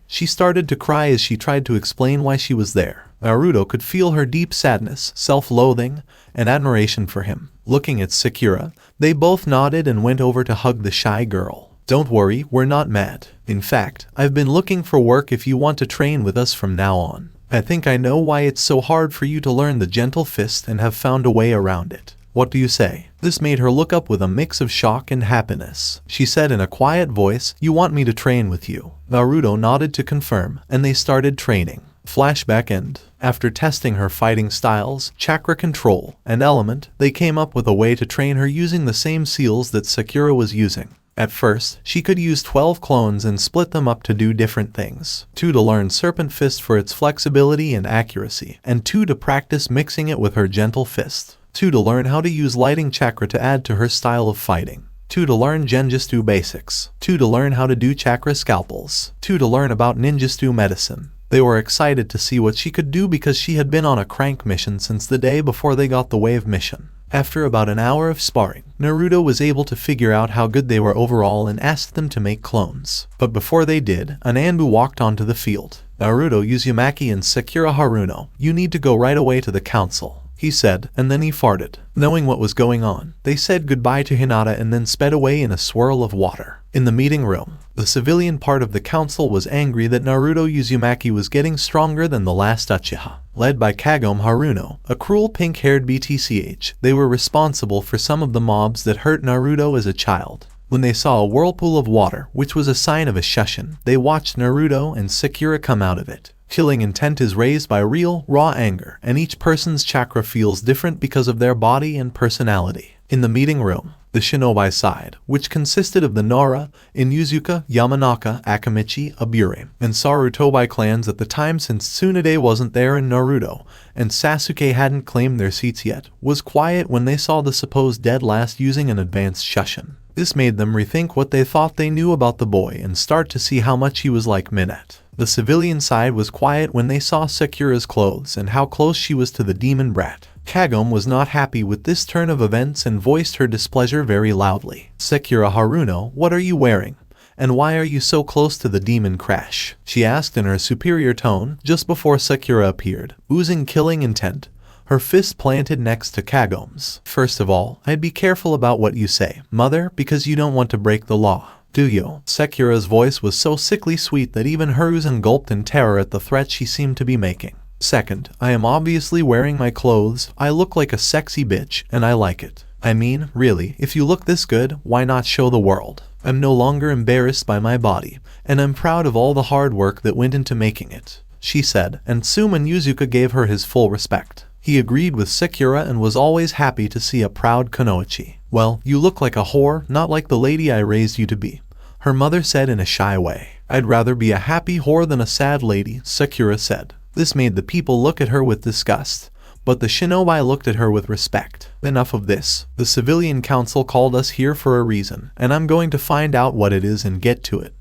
She started to cry as she tried to explain why she was there. Naruto could feel her deep sadness, self-loathing, and admiration for him. Looking at Sekira, they both nodded and went over to hug the shy girl. "Don't worry, we're not mad. In fact, I've been looking for work if you want to train with us from now on. I think I know why it's so hard for you to learn the gentle fist and have found a way around it. What do you say?" This made her look up with a mix of shock and happiness. She said in a quiet voice, "You want me to train with you?" Naruto nodded to confirm, and they started training. Flashback end. After testing her fighting styles, chakra control, and element, they came up with a way to train her using the same seals that Sekira was using. At first, she could use 12 clones and split them up to do different things. 2 to learn Serpent Fist for its flexibility and accuracy, and 2 to practice mixing it with her Gentle Fist. 2 to learn how to use Lighting Chakra to add to her style of fighting. 2 to learn Genjutsu basics. 2 to learn how to do chakra scalpels. 2 to learn about ninjutsu medicine. They were excited to see what she could do because she had been on a crank mission since the day before they got the Wave mission. After about an hour of sparring, Naruto was able to figure out how good they were overall and asked them to make clones. But before they did, Ananbu walked onto the field. "Naruto, Uzumaki, and Sekira Haruno, you need to go right away to the council," he said, and then he farted. Knowing what was going on, they said goodbye to Hinata and then sped away in a swirl of water. In the meeting room, the civilian part of the council was angry that Naruto Uzumaki was getting stronger than the last Uchiha. Led by Kagome Haruno, a cruel pink-haired BTCH, they were responsible for some of the mobs that hurt Naruto as a child. When they saw a whirlpool of water, which was a sign of a shushin, they watched Naruto and Sekira come out of it. Killing intent is raised by real, raw anger, and each person's chakra feels different because of their body and personality. In the meeting room, The shinobi side, which consisted of the Nara, Inuzuka, Yamanaka, Akamichi, Abure, and Sarutobi clans at the time since Tsunade wasn't there in Naruto, and Sasuke hadn't claimed their seats yet, was quiet when they saw the supposed dead last using an advanced Shushin. This made them rethink what they thought they knew about the boy and start to see how much he was like Minette. The civilian side was quiet when they saw Sakura's clothes and how close she was to the demon brat. Kagome was not happy with this turn of events and voiced her displeasure very loudly. "Sakura Haruno, what are you wearing? And why are you so close to the demon crash?" she asked in her superior tone just before Sakura appeared, oozing killing intent, her fist planted next to Kagome's. "First of all, I'd be careful about what you say, mother, because you don't want to break the law. Do you?" Sakura's voice was so sickly sweet that even Hiruzen gulped in terror at the threat she seemed to be making. "Second, I am obviously wearing my clothes, I look like a sexy bitch, and I like it. I mean, really, if you look this good, why not show the world? I'm no longer embarrassed by my body, and I'm proud of all the hard work that went into making it," she said, and Suma Yuzuka gave her his full respect. He agreed with Sakura and was always happy to see a proud Kunoichi. "Well, you look like a whore, not like the lady I raised you to be," her mother said in a shy way. "I'd rather be a happy whore than a sad lady," Sakura said. This made the people look at her with disgust, but the shinobi looked at her with respect. "Enough of this. The civilian council called us here for a reason, and I'm going to find out what it is and get to it,"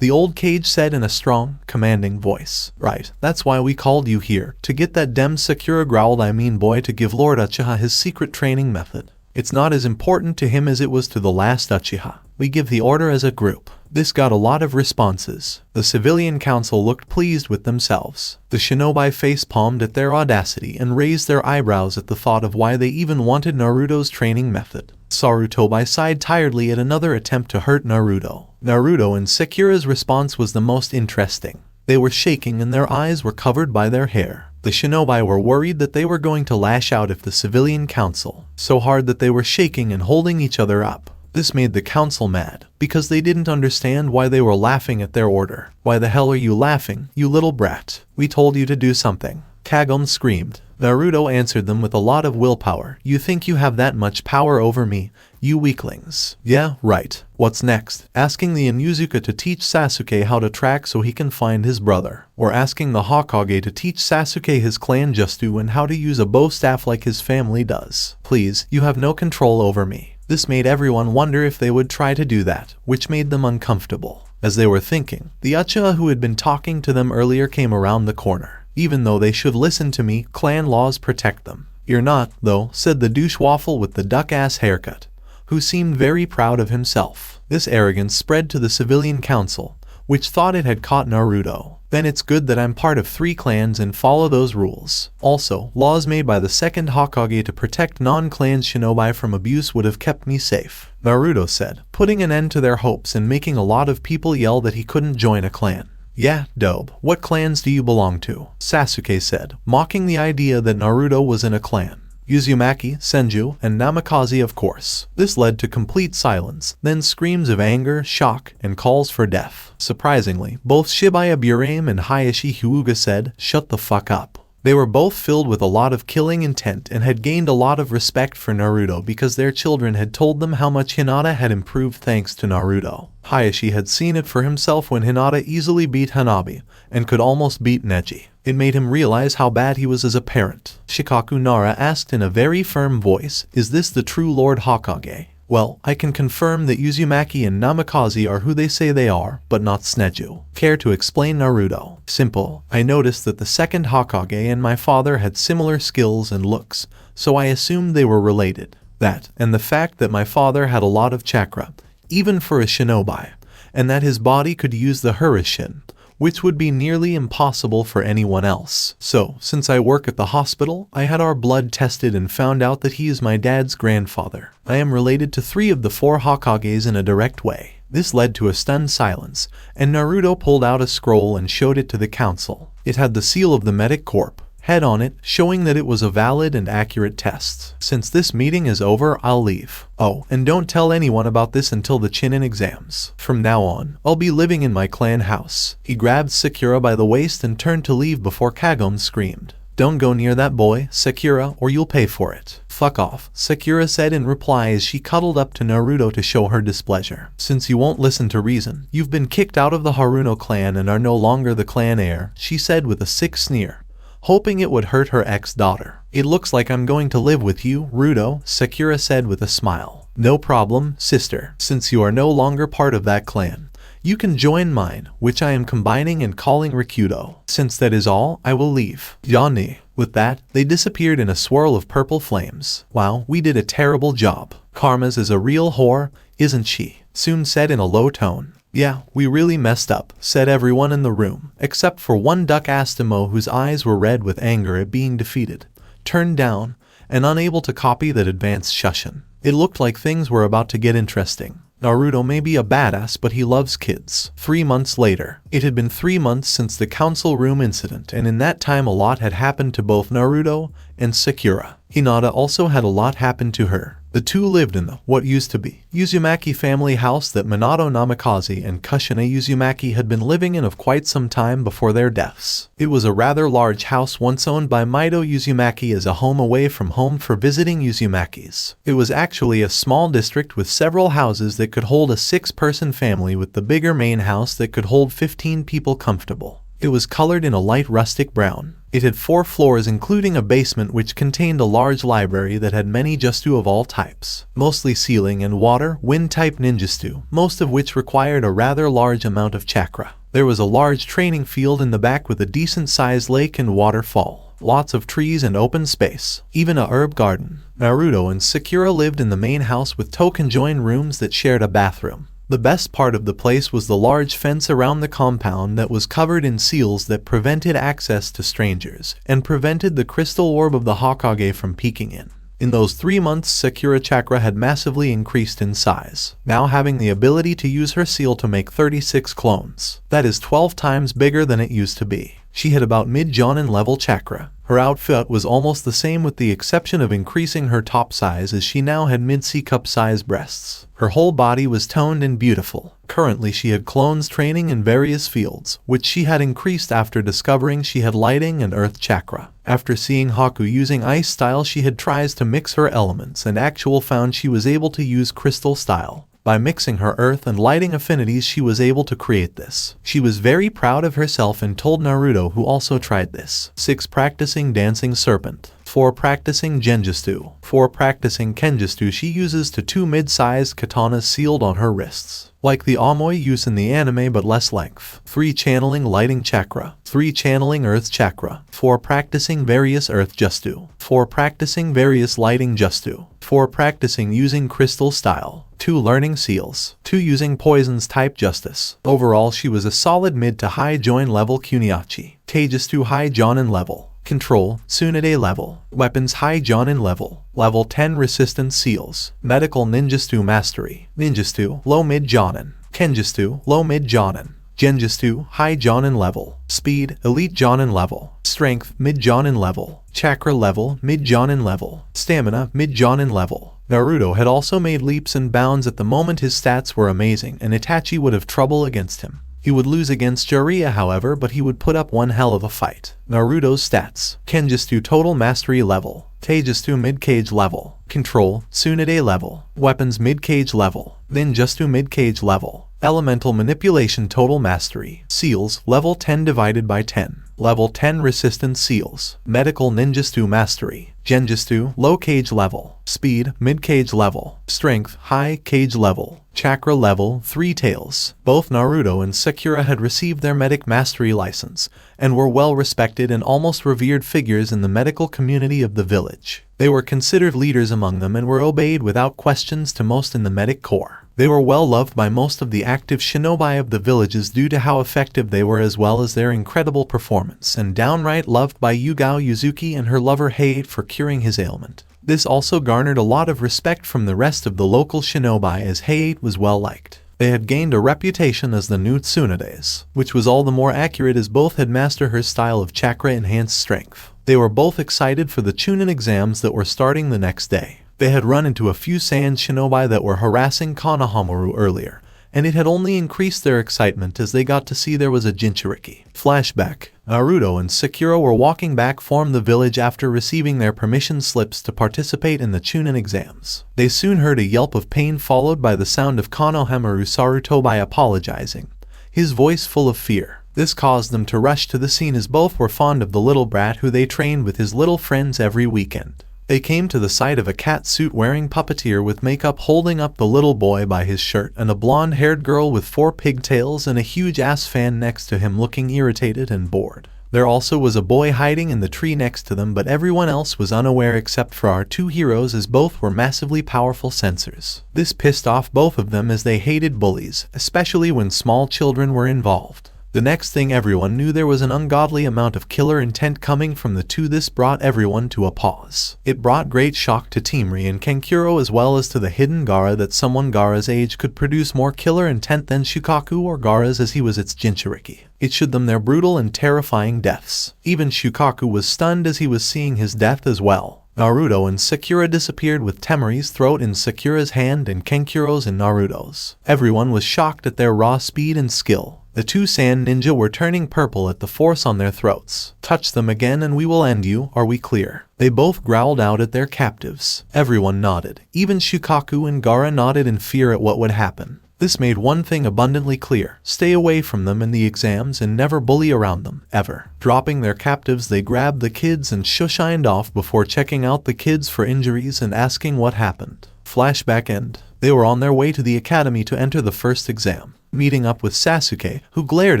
the old cage said in a strong, commanding voice. "Right, that's why we called you here, to get that dem," Sakura growled. "I mean boy to give Lord Uchiha his secret training method. It's not as important to him as it was to the last Uchiha. We give the order as a group." This got a lot of responses. The civilian council looked pleased with themselves. The shinobi face-palmed at their audacity and raised their eyebrows at the thought of why they even wanted Naruto's training method. Sarutobi sighed tiredly at another attempt to hurt Naruto. Naruto and Sakura's response was the most interesting. They were shaking and their eyes were covered by their hair. The shinobi were worried that they were going to lash out if the civilian council, so hard that they were shaking and holding each other up. This made the council mad, because they didn't understand why they were laughing at their order. "Why the hell are you laughing, you little brat? We told you to do something," Kagome screamed. Naruto answered them with a lot of willpower. "You think you have that much power over me, you weaklings?" "Yeah, right. What's next? Asking the Inuzuka to teach Sasuke how to track so he can find his brother? Or asking the Hokage to teach Sasuke his clan Jutsu and how to use a bow staff like his family does? Please, you have no control over me." This made everyone wonder if they would try to do that, which made them uncomfortable. As they were thinking, the Uchiha who had been talking to them earlier came around the corner. "Even though they should listen to me, clan laws protect them." "You're not, though," said the douche waffle with the duck-ass haircut, who seemed very proud of himself. This arrogance spread to the civilian council, which thought it had caught Naruto. "Then it's good that I'm part of 3 clans and follow those rules. Also, laws made by the second Hokage to protect non-clan shinobi from abuse would have kept me safe," Naruto said, putting an end to their hopes and making a lot of people yell that he couldn't join a clan. "Yeah, dope. What clans do you belong to?" Sasuke said, mocking the idea that Naruto was in a clan. "Uzumaki, Senju, and Namikaze, of course." This led to complete silence, then screams of anger, shock, and calls for death. Surprisingly, both Shibuya Burame and Hayashi Hyuga said, "Shut the fuck up." They were both filled with a lot of killing intent and had gained a lot of respect for Naruto because their children had told them how much Hinata had improved thanks to Naruto. Hayashi had seen it for himself when Hinata easily beat Hanabi, and could almost beat Neji. It made him realize how bad he was as a parent. Shikaku Nara asked in a very firm voice, "Is this the true Lord Hokage?" "Well, I can confirm that Uzumaki and Namikaze are who they say they are, but not Sneju." "Care to explain, Naruto?" "Simple. I noticed that the second Hokage and my father had similar skills and looks, so I assumed they were related. That, and the fact that my father had a lot of chakra, even for a shinobi, and that his body could use the Hurishin, which would be nearly impossible for anyone else. So, since I work at the hospital, I had our blood tested and found out that he is my dad's grandfather. I am related to 3 of the 4 Hokages in a direct way." This led to a stunned silence, and Naruto pulled out a scroll and showed it to the council. It had the seal of the Medic Corp head on it, showing that it was a valid and accurate test. "Since this meeting is over, I'll leave. Oh, and don't tell anyone about this until the Chunin exams. From now on, I'll be living in my clan house." He grabbed Sakura by the waist and turned to leave before Kagome screamed, Don't go near that boy, Sakura, or you'll pay for it. Fuck off, Sakura said in reply as she cuddled up to Naruto to show her displeasure. Since you won't listen to reason, you've been kicked out of the Haruno clan and are no longer the clan heir, she said with a sick sneer, hoping it would hurt her ex-daughter. It looks like I'm going to live with you, Ruto, Sakura said with a smile. No problem, sister. Since you are no longer part of that clan, you can join mine, which I am combining and calling Rikudo. Since that is all, I will leave. Yanni. With that, they disappeared in a swirl of purple flames. Wow, we did a terrible job. Karma's is a real whore, isn't she? Soon said in a low tone. Yeah, we really messed up, said everyone in the room, except for one duck Astemo whose eyes were red with anger at being defeated, turned down, and unable to copy that advanced Shushin. It looked like things were about to get interesting. Naruto may be a badass, but he loves kids. 3 months later. It had been 3 months since the council room incident, and in that time a lot had happened to both Naruto and Sakura. Hinata also had a lot happen to her. The two lived in the, what used to be, Uzumaki family house that Minato Namikaze and Kushina Uzumaki had been living in of quite some time before their deaths. It was a rather large house once owned by Mito Uzumaki as a home away from home for visiting Uzumakis. It was actually a small district with several houses that could hold a 6-person family, with the bigger main house that could hold 15 people comfortable. It was colored in a light rustic brown. It had 4 floors including a basement which contained a large library that had many jutsu of all types, mostly sealing and water, wind type ninjutsu, most of which required a rather large amount of chakra. There was a large training field in the back with a decent sized lake and waterfall, lots of trees and open space, even a herb garden. Naruto and Sakura lived in the main house with token-joined rooms that shared a bathroom. The best part of the place was the large fence around the compound that was covered in seals that prevented access to strangers, and prevented the crystal orb of the Hokage from peeking in. In those 3 months, Sakura chakra had massively increased in size, now having the ability to use her seal to make 36 clones. That is 12 times bigger than it used to be. She had about mid-jonin level chakra. Her outfit was almost the same with the exception of increasing her top size, as she now had mid-C cup size breasts. Her whole body was toned and beautiful. Currently she had clones training in various fields, which she had increased after discovering she had lighting and earth chakra. After seeing Haku using ice style, she had tries to mix her elements and actual found she was able to use crystal style. By mixing her earth and lighting affinities, she was able to create this. She was very proud of herself and told Naruto, who also tried this. 6 practicing dancing serpent. 4 practicing genjutsu. 4 practicing kenjutsu. She uses to 2 mid-sized katanas sealed on her wrists, like the Amoy use in the anime but less length. 3 channeling lighting chakra. 3 channeling earth chakra. 4 practicing various earth jutsu. 4 practicing various lighting jutsu. 4 practicing using crystal style. 2 learning seals. 2 using poisons type justice. Overall she was a solid mid to high join level Kuniachi. Taijutsu high jonin level. Control, Tsunade level. Weapons high jonin level. Level 10 resistance seals. Medical ninjutsu mastery. Ninjutsu, low mid jonin. Kenjutsu, low mid jonin. Genjutsu, high jonin level. Speed, elite jonin level. Strength, mid jonin level. Chakra level, mid jonin level. Stamina, mid jonin level. Naruto had also made leaps and bounds. At the moment his stats were amazing and Itachi would have trouble against him. He would lose against Jiraiya however, but he would put up one hell of a fight. Naruto's stats. Kenjutsu total mastery level. Taijutsu mid-cage level. Control, Tsunade level. Weapons mid-cage level. Ninjutsu mid-cage level. Elemental manipulation total mastery. Seals, level 10 divided by 10. Level 10 resistance seals. Medical ninjutsu mastery. Genjutsu, low cage level. Speed, mid cage level. Strength, high cage level. Chakra level, 3 tails. Both Naruto and Sakura had received their medic mastery license, and were well respected and almost revered figures in the medical community of the village. They were considered leaders among them and were obeyed without questions to most in the medic corps. They were well loved by most of the active shinobi of the villages due to how effective they were as well as their incredible performance, and downright loved by Yugao Yuzuki and her lover Height for curing his ailment. This also garnered a lot of respect from the rest of the local shinobi as Height was well liked. They had gained a reputation as the new Tsunades, which was all the more accurate as both had mastered her style of chakra-enhanced strength. They were both excited for the Chunin exams that were starting the next day. They had run into a few Saiyan shinobi that were harassing Konohamaru earlier, and it had only increased their excitement as they got to see there was a Jinchuriki. Flashback. Naruto and Sakura were walking back from the village after receiving their permission slips to participate in the Chunin exams. They soon heard a yelp of pain followed by the sound of Konohamaru Sarutobi apologizing, his voice full of fear. This caused them to rush to the scene as both were fond of the little brat who they trained with his little friends every weekend. They came to the sight of a cat suit wearing puppeteer with makeup holding up the little boy by his shirt and a blonde-haired girl with 4 pigtails and a huge ass fan next to him looking irritated and bored. There also was a boy hiding in the tree next to them, but everyone else was unaware except for our 2 heroes as both were massively powerful sensors. This pissed off both of them as they hated bullies, especially when small children were involved. The next thing everyone knew, there was an ungodly amount of killer intent coming from the 2. This brought everyone to a pause. It brought great shock to Team and Kenkuro as well as to the hidden Gaara that someone Gaara's age could produce more killer intent than Shukaku or Gaara's as he was its Jinchuriki. It showed them their brutal and terrifying deaths. Even Shukaku was stunned as he was seeing his death as well. Naruto and Sakura disappeared with Temari's throat in Sakura's hand and Kenkuro's in Naruto's. Everyone was shocked at their raw speed and skill. The 2 sand ninja were turning purple at the force on their throats. Touch them again and we will end you, are we clear? They both growled out at their captives. Everyone nodded. Even Shukaku and Gaara nodded in fear at what would happen. This made one thing abundantly clear: stay away from them in the exams and never bully around them, ever. Dropping their captives, they grabbed the kids and shushined off before checking out the kids for injuries and asking what happened. Flashback end. They were on their way to the academy to enter the first exam. Meeting up with Sasuke, who glared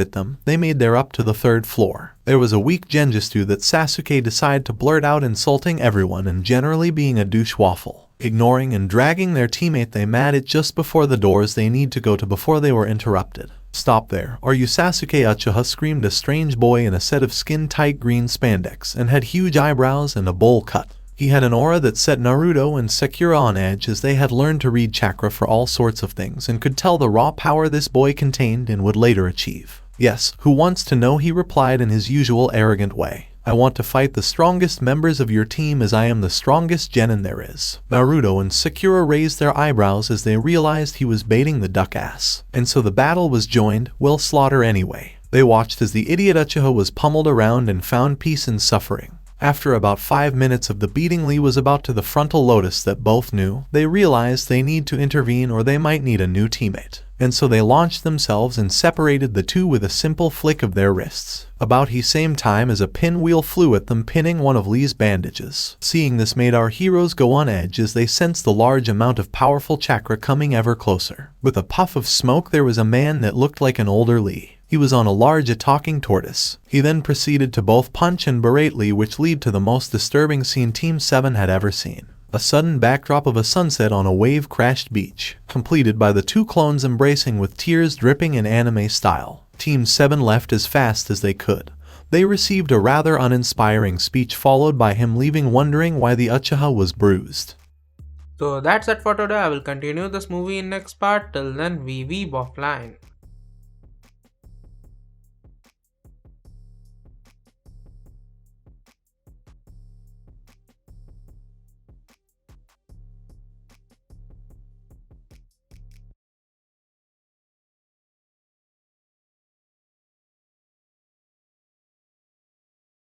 at them, they made their up to the 3rd floor. There was a weak genjutsu that Sasuke decided to blurt out, insulting everyone and generally being a douche waffle. Ignoring and dragging their teammate, they met it just before the doors they need to go to before they were interrupted. Stop there, are you Sasuke Uchiha? Screamed a strange boy in a set of skin-tight green spandex and had huge eyebrows and a bowl cut. He had an aura that set Naruto and Sakura on edge as they had learned to read chakra for all sorts of things and could tell the raw power this boy contained and would later achieve. Yes, who wants to know? He replied in his usual arrogant way. I want to fight the strongest members of your team as I am the strongest genin there is. Naruto and Sakura raised their eyebrows as they realized he was baiting the duck ass. And so the battle was joined, will slaughter anyway. They watched as the idiot Uchiha was pummeled around and found peace in suffering. After about 5 minutes of the beating, Lee was about to the frontal lotus that both knew. They realized they need to intervene or they might need a new teammate. And so they launched themselves and separated the 2 with a simple flick of their wrists. About the same time as a pinwheel flew at them, pinning one of Lee's bandages. Seeing this made our heroes go on edge as they sensed the large amount of powerful chakra coming ever closer. With a puff of smoke, there was a man that looked like an older Lee. He was on a large talking tortoise. He then proceeded to both punch and berate Lee, which led to the most disturbing scene Team 7 had ever seen. A sudden backdrop of a sunset on a wave-crashed beach, completed by the 2 clones embracing with tears dripping in anime style. Team 7 left as fast as they could. They received a rather uninspiring speech followed by him leaving wondering why the Uchiha was bruised. So that's it for today. I will continue this movie in next part. Till then, we weeb offline.